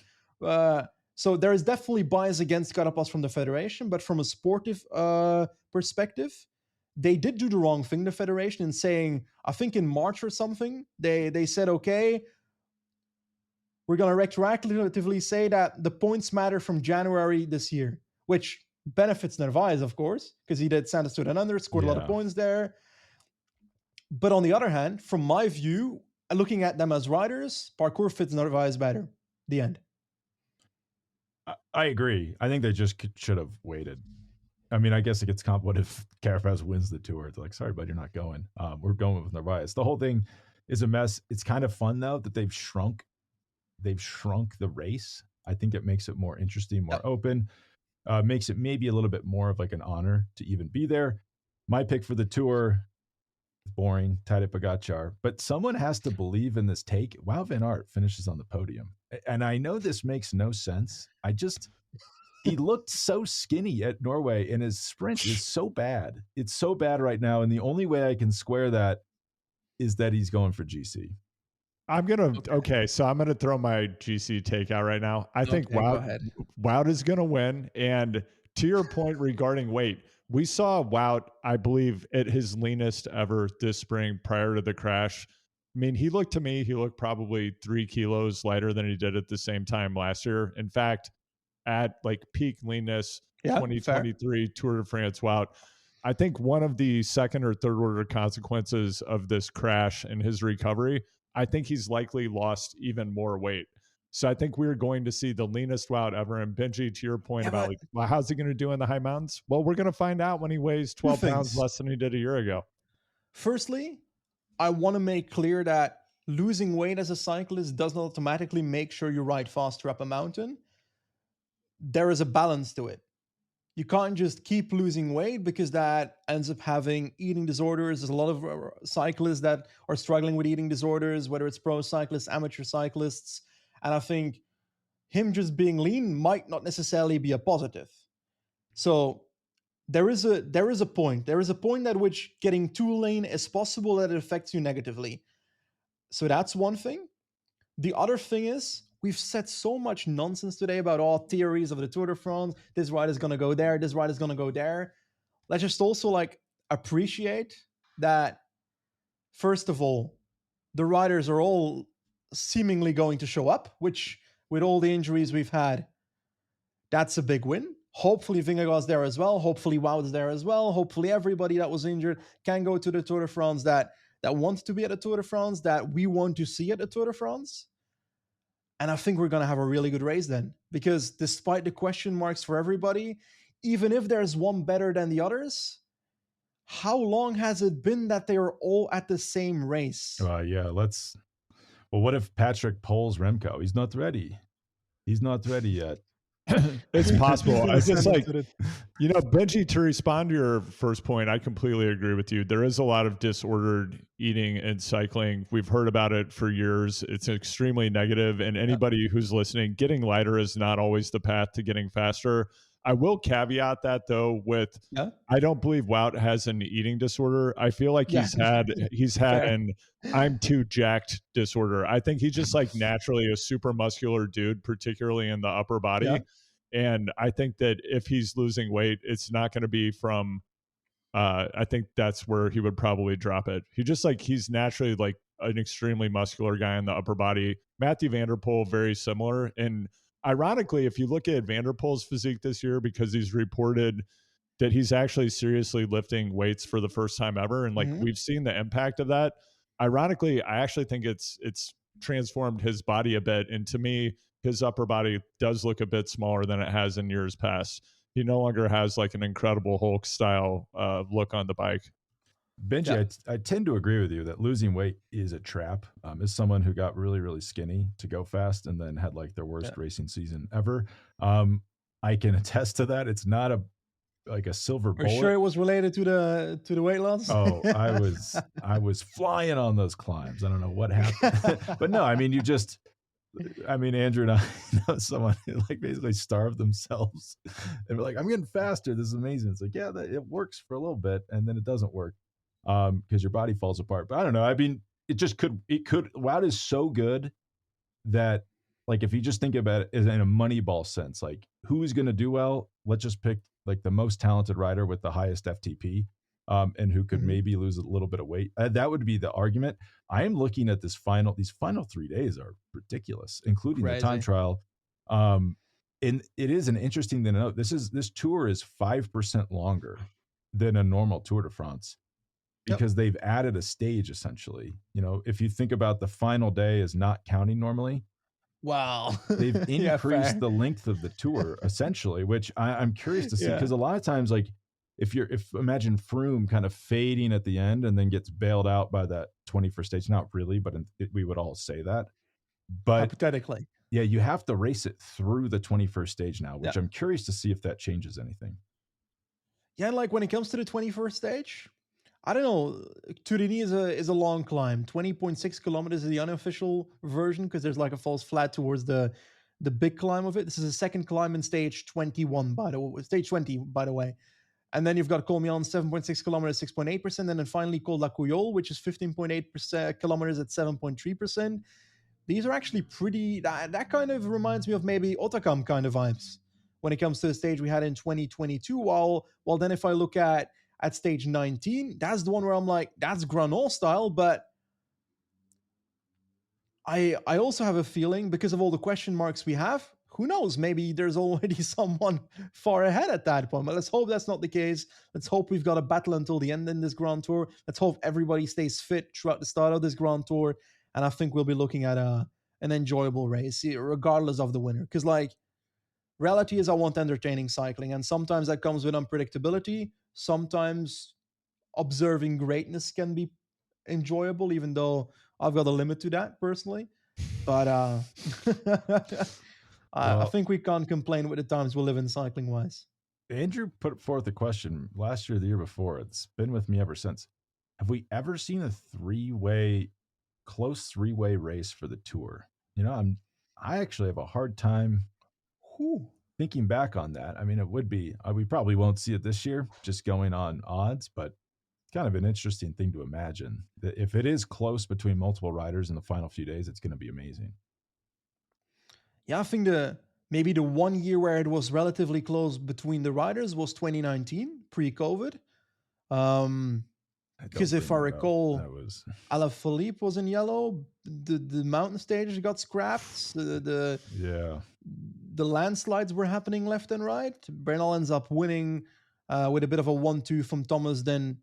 So there is definitely bias against Carapaz from the Federation, but from a sportive perspective, they did do the wrong thing, the Federation, in saying, I think in March or something, they said, okay, we're going to retroactively say that the points matter from January this year, which benefits Narvaez, of course, because he did Santos to under, scored a lot of points there. But on the other hand, from my view, looking at them as riders, parkour fits Narvaez better. The end. I agree. I think they just should have waited. I mean, I guess it gets complicated if Carapaz wins the Tour. It's like, sorry, bud, you're not going. We're going with Narvaez. The whole thing is a mess. It's kind of fun, though, that they've shrunk the race. I think it makes it more interesting, more open, makes it maybe a little bit more of like an honor to even be there. My pick for the Tour, boring, Tadej Pogačar, but someone has to believe in this take. Wout van Aert finishes on the podium. And I know this makes no sense. He looked so skinny at Norway, and his sprint is so bad. It's so bad right now, and the only way I can square that is that he's going for GC. So I'm going to throw my GC take out right now. I think Wout is going to win. And to your point regarding weight, we saw Wout, I believe, at his leanest ever this spring prior to the crash. I mean, he looked probably 3 kilos lighter than he did at the same time last year. In fact, at like peak leanness, 2023 Tour de France Wout, I think one of the second or third order consequences of this crash and his recovery, I think he's likely lost even more weight. So I think we're going to see the leanest Wout ever. And Benji, to your point about how's he going to do in the high mountains? Well, we're going to find out when he weighs 12 pounds less than he did a year ago. Firstly, I want to make clear that losing weight as a cyclist doesn't automatically make sure you ride faster up a mountain. There is a balance to it. You can't just keep losing weight, because that ends up having eating disorders. There's a lot of cyclists that are struggling with eating disorders, whether it's pro cyclists, amateur cyclists. And I think him just being lean might not necessarily be a positive. So there is a point. There is a point at which getting too lean is possible that it affects you negatively. So that's one thing. The other thing is, we've said so much nonsense today about all theories of the Tour de France. This rider's going to go there. This rider's going to go there. Let's just also like appreciate that, first of all, the riders are all seemingly going to show up, which with all the injuries we've had, that's a big win. Hopefully Vingegaard's there as well. Hopefully Wout's there as well. Hopefully everybody that was injured can go to the Tour de France that wants to be at the Tour de France, that we want to see at the Tour de France. And I think we're going to have a really good race then, because despite the question marks for everybody, even if there's one better than the others, how long has it been that they are all at the same race? Yeah, well, what if Patrick pulls Remco? He's not ready. He's not ready yet. It's possible. I just like, Benji, to respond to your first point, I completely agree with you. There is a lot of disordered eating and cycling. We've heard about it for years. It's extremely negative. And anybody who's listening, getting lighter is not always the path to getting faster. I will caveat that though with, I don't believe Wout has an eating disorder. I feel like he's had an I'm too jacked disorder. I think he's just like naturally a super muscular dude, particularly in the upper body. Yeah. And I think that if he's losing weight, it's not going to be from, I think that's where he would probably drop it. He's naturally like an extremely muscular guy in the upper body. Mathieu van der Poel, very similar. And ironically, if you look at Van der Poel's physique this year, because he's reported that he's actually seriously lifting weights for the first time ever, and like we've seen the impact of that. Ironically, I actually think it's transformed his body a bit, and to me, his upper body does look a bit smaller than it has in years past. He no longer has like an incredible Hulk style look on the bike. Benji, I tend to agree with you that losing weight is a trap. As someone who got really, really skinny to go fast and then had like their worst racing season ever, I can attest to that. It's not a silver bullet. Are you sure it was related to the weight loss? Oh, I was flying on those climbs. I don't know what happened, but no, I mean, Andrew and I know someone who like basically starved themselves and were like, I'm getting faster. This is amazing. It's like, yeah, it works for a little bit and then it doesn't work because your body falls apart. But I don't know. I mean, it could. Wout is so good that like if you just think about it in a Moneyball sense, like who's going to do well? Let's just pick like the most talented rider with the highest FTP. And who could maybe lose a little bit of weight. That would be the argument. I am looking at these final 3 days are ridiculous, including the time trial. And it is an interesting thing to note. This tour is 5% longer than a normal Tour de France because they've added a stage essentially. If you think about the final day as not counting normally. Wow. They've increased the length of the tour essentially, which I'm curious to see because a lot of times like, if imagine Froome kind of fading at the end and then gets bailed out by that 21st stage, not really, but we would all say that. But hypothetically, you have to race it through the 21st stage now, which I'm curious to see if that changes anything. Yeah, like when it comes to the 21st stage, I don't know. Turini is a long climb. 20.6 kilometers is the unofficial version because there's like a false flat towards the big climb of it. This is the second climb in stage 21, stage 20, by the way. And then you've got Col Milan, 7.6 kilometers, 6.8%. And then finally Col La Couillole, which is 15.8 kilometers at 7.3%. These are actually pretty, that kind of reminds me of maybe Otakam kind of vibes when it comes to the stage we had in 2022. While then if I look at stage 19, that's the one where I'm like, that's Granol style. But I also have a feeling because of all the question marks we have, who knows? Maybe there's already someone far ahead at that point. But let's hope that's not the case. Let's hope we've got a battle until the end in this Grand Tour. Let's hope everybody stays fit throughout the start of this Grand Tour. And I think we'll be looking at an enjoyable race, regardless of the winner. Because, like, reality is I want entertaining cycling. And sometimes that comes with unpredictability. Sometimes observing greatness can be enjoyable, even though I've got a limit to that personally. But I think we can't complain with the times we live in cycling wise. Andrew put forth a question last year, the year before. It's been with me ever since. Have we ever seen a close three-way race for the Tour? I actually have a hard time thinking back on that. I mean, it would be, we probably won't see it this year, just going on odds, but kind of an interesting thing to imagine. That if it is close between multiple riders in the final few days, it's going to be amazing. Yeah, I think maybe the 1 year where it was relatively close between the riders was 2019, pre-COVID. Because if I recall, Alaphilippe was in yellow. The mountain stages got scrapped. The landslides were happening left and right. Bernal ends up winning with a bit of a 1-2 from Thomas. Then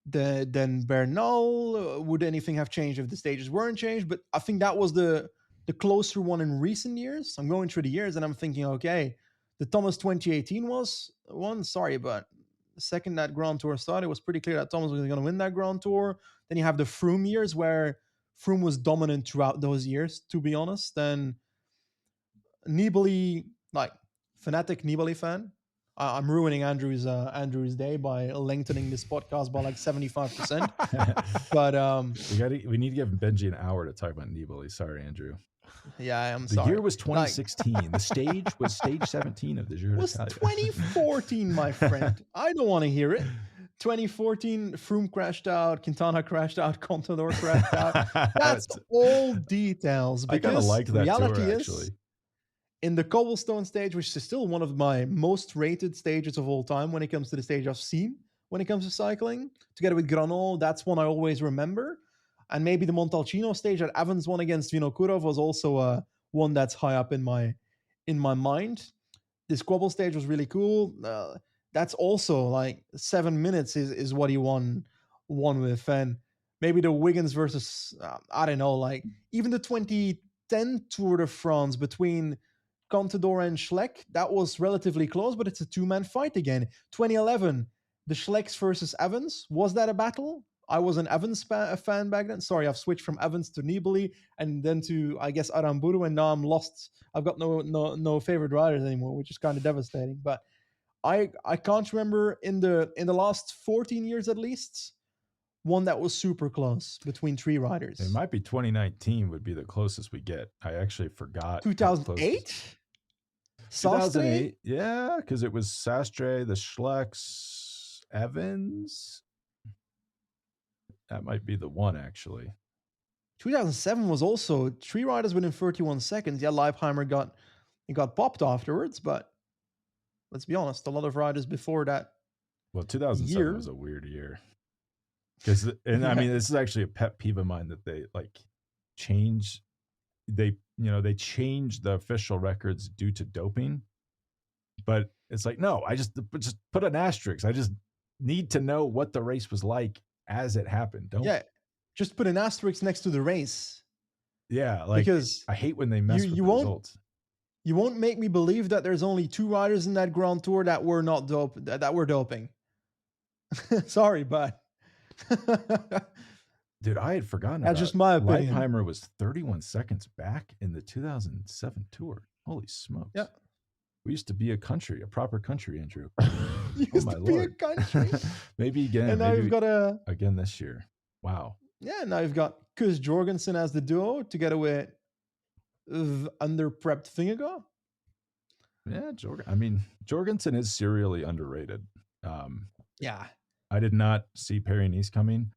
Bernal. Would anything have changed if the stages weren't changed? But I think that was the closer one in recent years. I'm going through the years and I'm thinking, okay, the Thomas 2018 was one. Sorry, but the second that Grand Tour started, it was pretty clear that Thomas was going to win that Grand Tour. Then you have the Froome years where Froome was dominant throughout those years, to be honest. Then Nibali, like fanatic Nibali fan. I'm ruining Andrew's day by lengthening this podcast by like 75%. But we need to give Benji an hour to talk about Nibali. Sorry, Andrew. Yeah, I'm sorry. The year was 2016. The stage was stage 17 of the Giro. It was 2014, my friend. I don't want to hear it. 2014, Froome crashed out, Quintana crashed out, Contador crashed out. That's all details. I kind of liked that tour, actually. In the cobblestone stage, which is still one of my most rated stages of all time when it comes to the stage I've seen when it comes to cycling, together with Grano, that's one I always remember. And maybe the Montalcino stage that Evans won against Vinokurov was also one that's high up in my mind. This Quabble stage was really cool. That's also like 7 minutes is what he won with. And maybe the Wiggins versus, I don't know, like even the 2010 Tour de France between Contador and Schleck, that was relatively close, but it's a two-man fight again. 2011, the Schlecks versus Evans. Was that a battle? I was an Evans fan back then. Sorry, I've switched from Evans to Nibali and then to, I guess, Aramburu, and now I'm lost. I've got no favorite riders anymore, which is kind of devastating. But I can't remember in the last 14 years at least one that was super close between three riders. It might be 2019 would be the closest we get. I actually forgot. 2008? 2008, yeah, because it was Sastre, the Schlecks, Evans. That might be the one, actually. 2007 was also 3 riders within 31 seconds. Yeah, Leipheimer got popped afterwards, but let's be honest, a lot of riders before that. Well, 2007 was a weird year. I mean, this is actually a pet peeve of mine that they change. They change the official records due to doping, but it's like, no, I just put an asterisk. I just need to know what the race was like as it happened. Just put an asterisk next to the race. Yeah, because I hate when they mess with the results. You won't make me believe that there's only 2 riders in that Grand Tour that were not that were doping. Sorry, but dude, I had forgotten. That's just my opinion. Leipheimer was 31 seconds back in the 2007 Tour. Holy smokes! Yeah, we used to be a proper country, Andrew. Used to be a country. Maybe again. And now you've got again this year. Wow. Yeah, now you've got Kus Jorgensen as the duo together with under-prepped Vingegaard. Yeah, Jorgensen is serially underrated. Yeah. I did not see Paris-Nice coming.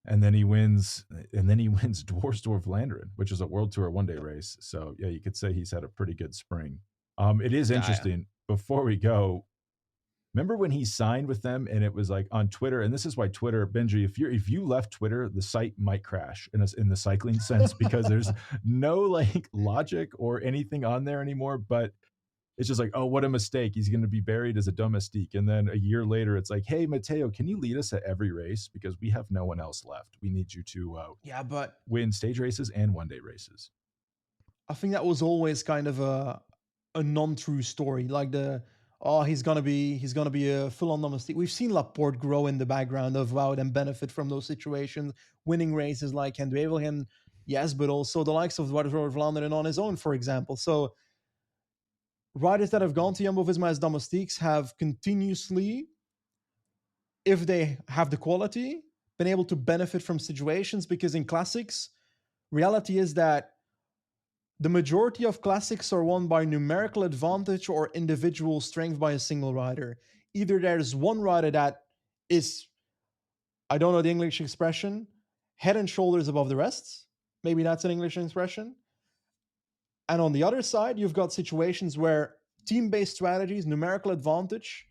And then he wins Dwarsdorf-Vlaanderen, which is a World Tour one-day race. So, yeah, you could say he's had a pretty good spring. It is interesting. Yeah. Before we go, remember when he signed with them and it was like on Twitter, and this is why Twitter, Benji, if you left Twitter, the site might crash in the cycling sense because there's no logic or anything on there anymore, but it's just like, oh, what a mistake. He's going to be buried as a domestique. And then a year later, it's like, hey, Matteo, can you lead us at every race? Because we have no one else left. We need you to but win stage races and one-day races. I think that was always kind of a non-true story. Like he's gonna be a full-on domestique. We've seen Laporte grow in the background of Wout and benefit from those situations, winning races like Hendwevelgem, yes, but also the likes of Dwarsdorf-Vlaanderen on his own, for example. So riders that have gone to Jumbo-Visma as domestiques have continuously, if they have the quality, been able to benefit from situations, because in classics, reality is that the majority of classics are won by numerical advantage or individual strength by a single rider. Either there's one rider that is I don't know the English expression, head and shoulders above the rest. Maybe that's an English expression. And on the other side, you've got situations where team-based strategies, numerical advantage,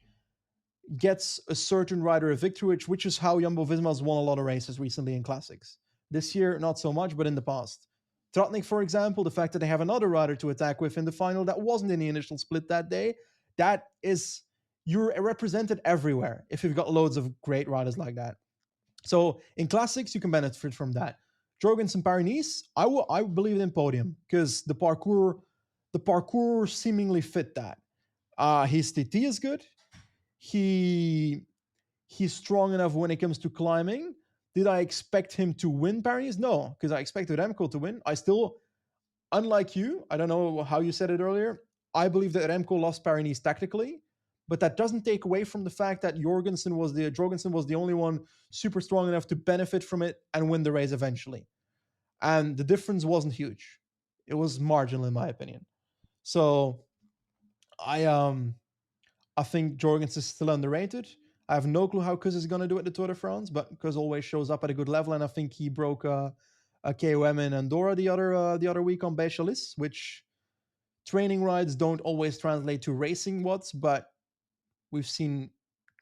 gets a certain rider a victory, which is how Jumbo-Visma has won a lot of races recently in classics. This year, not so much, but in the past. Tratnik, for example, the fact that they have another rider to attack with in the final that wasn't in the initial split that day, that is, you're represented everywhere if you've got loads of great riders like that. So in classics, you can benefit from that. Jorgensen Paris-Nice, I believe in podium because the parkour seemingly fit that. His TT is good. He's strong enough when it comes to climbing. Did I expect him to win Paris? No, because I expected Remco to win. I still, unlike you, I don't know how you said it earlier, I believe that Remco lost Paris-Nice tactically, but that doesn't take away from the fact that Jorgensen was the only one super strong enough to benefit from it and win the race eventually. And the difference wasn't huge. It was marginal in my opinion. So I think Jorgensen is still underrated. I have no clue how Kuz is going to do at the Tour de France, but Kuz always shows up at a good level, and I think he broke a KOM in Andorra the other week on Béchalis, which training rides don't always translate to racing watts, but we've seen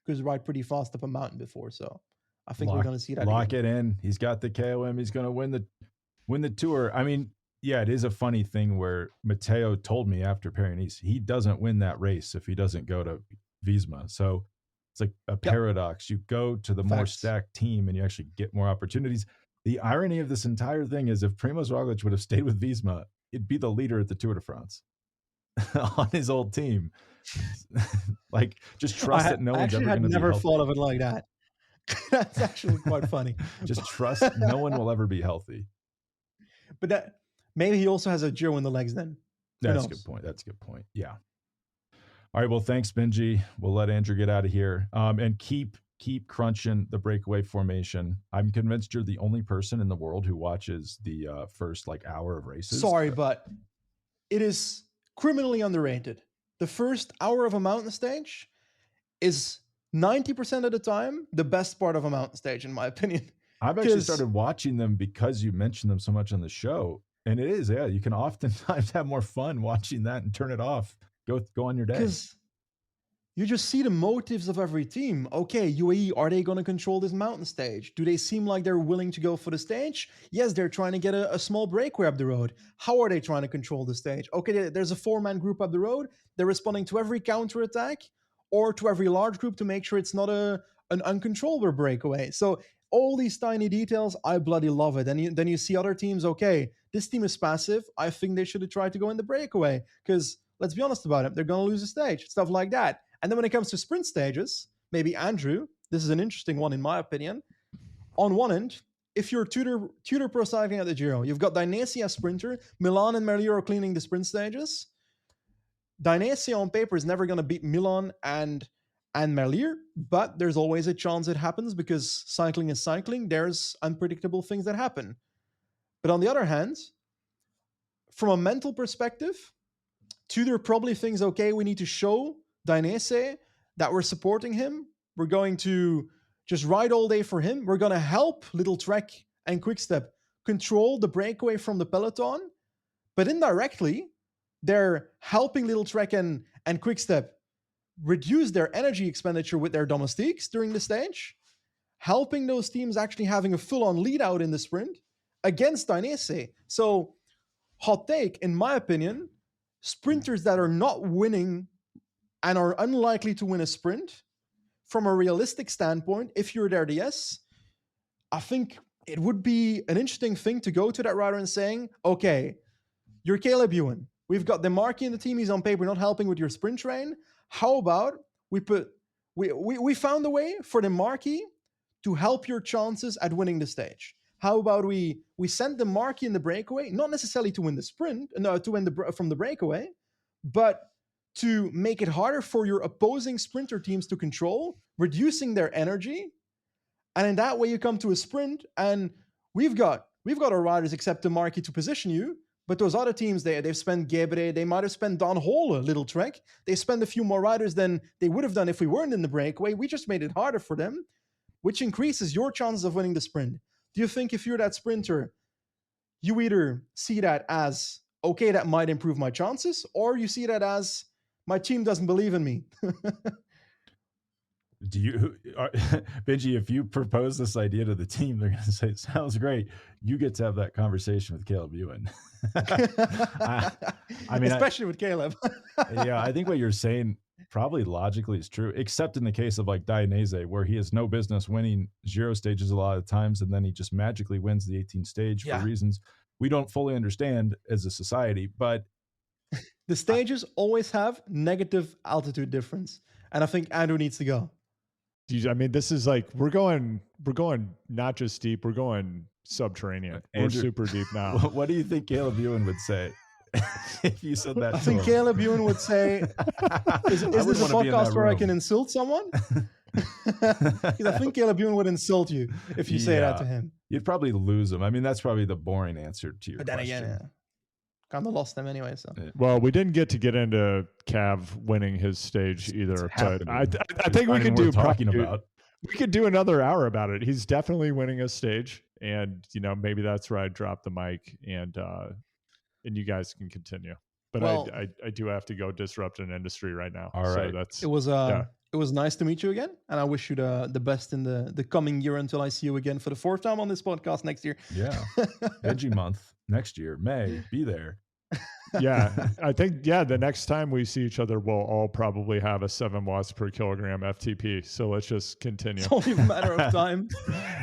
Kuz ride pretty fast up a mountain before, so I think we're going to see that. Lock it in. He's got the KOM. He's going to win the Tour. I mean, yeah, it is a funny thing where Matteo told me after Paris-Nice he doesn't win that race if he doesn't go to Visma. So it's like a paradox. You go to the more stacked team and you actually get more opportunities. The irony of this entire thing is if Primož Roglič would have stayed with Visma, it'd be the leader at the Tour de France on his old team. Like, just trust that no one's ever going to be healthy. I never thought of it like that. That's actually quite funny. Just trust no one will ever be healthy. But that maybe he also has a Giro in the legs then. That's a good point. That's a good point. Yeah. All right. Well, thanks, Benji. We'll let Andrew get out of here. And keep crunching the breakaway formation. I'm convinced you're the only person in the world who watches the first hour of races. Sorry, but it is criminally underrated. The first hour of a mountain stage is 90% of the time the best part of a mountain stage, in my opinion. I've actually started watching them because you mentioned them so much on the show. And it is, yeah, you can oftentimes have more fun watching that and turn it off. Go on your day. Because you just see the motives of every team. Okay, UAE, are they going to control this mountain stage? Do they seem like they're willing to go for the stage? Yes, they're trying to get a small breakaway up the road. How are they trying to control the stage? Okay, there's a 4-man group up the road. They're responding to every counterattack or to every large group to make sure it's not an uncontrollable breakaway. So all these tiny details, I bloody love it. And then you see other teams, okay, this team is passive. I think they should have tried to go in the breakaway because let's be honest about it, they're going to lose a stage, stuff like that. And then when it comes to sprint stages, maybe Andrew, this is an interesting one in my opinion. On one end, if you're Tudor Pro Cycling at the Giro, you've got Dainese as sprinter, Milan and Merlier are cleaning the sprint stages. Dainese on paper is never going to beat Milan and Merlier, but there's always a chance it happens because cycling is cycling. There's unpredictable things that happen. But on the other hand, from a mental perspective, Tudor probably thinks, okay, we need to show Dainese that we're supporting him. We're going to just ride all day for him. We're going to help Little Trek and Quickstep control the breakaway from the peloton. But indirectly, they're helping Little Trek and Quickstep reduce their energy expenditure with their domestiques during the stage, helping those teams actually having a full-on lead out in the sprint against Dainese. So, hot take, in my opinion, sprinters that are not winning and are unlikely to win a sprint, from a realistic standpoint, if you're their DS, I think it would be an interesting thing to go to that rider and saying, okay, you're Caleb Ewan. We've got Demarchi in the team. He's on paper not helping with your sprint train. How about we found a way for Demarchi to help your chances at winning the stage? How about we send Demarchi in the breakaway, not necessarily to win the sprint, no, to win from the breakaway, but to make it harder for your opposing sprinter teams to control, reducing their energy. And in that way, you come to a sprint, and we've got our riders except Demarchi to position you. But those other teams, they've spent Gebre, they might have spent Don Hole a Little Trek. They spend a few more riders than they would have done if we weren't in the breakaway. We just made it harder for them. which increases your chances of winning the sprint. Do you think if you're that sprinter, you either see that as, okay, that might improve my chances, or you see that as, my team doesn't believe in me? Do you, Benji, if you propose this idea to the team, they're going to say, sounds great. You get to have that conversation with Caleb Ewan. I mean, especially with Caleb. Yeah, I think what you're saying probably logically is true, except in the case of like Tadej Naesen, where he has no business winning Giro stages a lot of times, and then he just magically wins the 18th stage for reasons we don't fully understand as a society. But the stages always have negative altitude difference, and I think Andrew needs to go. I mean, this is like we're going not just deep, we're going subterranean. Andrew, we're super deep now. What do you think Caleb Ewan would say if you said that? I think Caleb Ewan would say, "Is this a podcast where I can insult someone?" Because I think Caleb Ewan would insult you if you say that to him. You'd probably lose him. I mean, that's probably the boring answer to your question. Again, kind of lost him anyway. So well, we didn't get into Cav winning his stage either. But I think we could do talking about. We could do another hour about it. He's definitely winning a stage, and maybe that's where I drop the mic and you guys can continue. But I do have to go disrupt an industry right now. All right, so it was nice to meet you again, and I wish you the best in the coming year until I see you again for the 4th time on this podcast next year. Yeah, Benji month next year, May, be there. Yeah, I think the next time we see each other, we'll all probably have a 7 watts per kilogram FTP. So let's just continue. It's only a matter of time.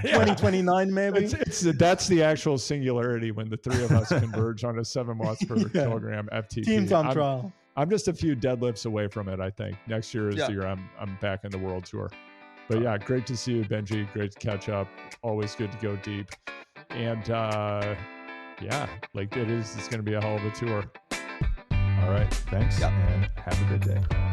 2029 maybe. That's the actual singularity when the 3 of us converge on a 7 watts per kilogram FTP. Team time trial. I'm just a few deadlifts away from it, I think. Next year is the year I'm back in the world tour. But yeah, great to see you, Benji. Great to catch up. Always good to go deep. And it's going to be a hell of a tour. All right. Thanks. And have a good day.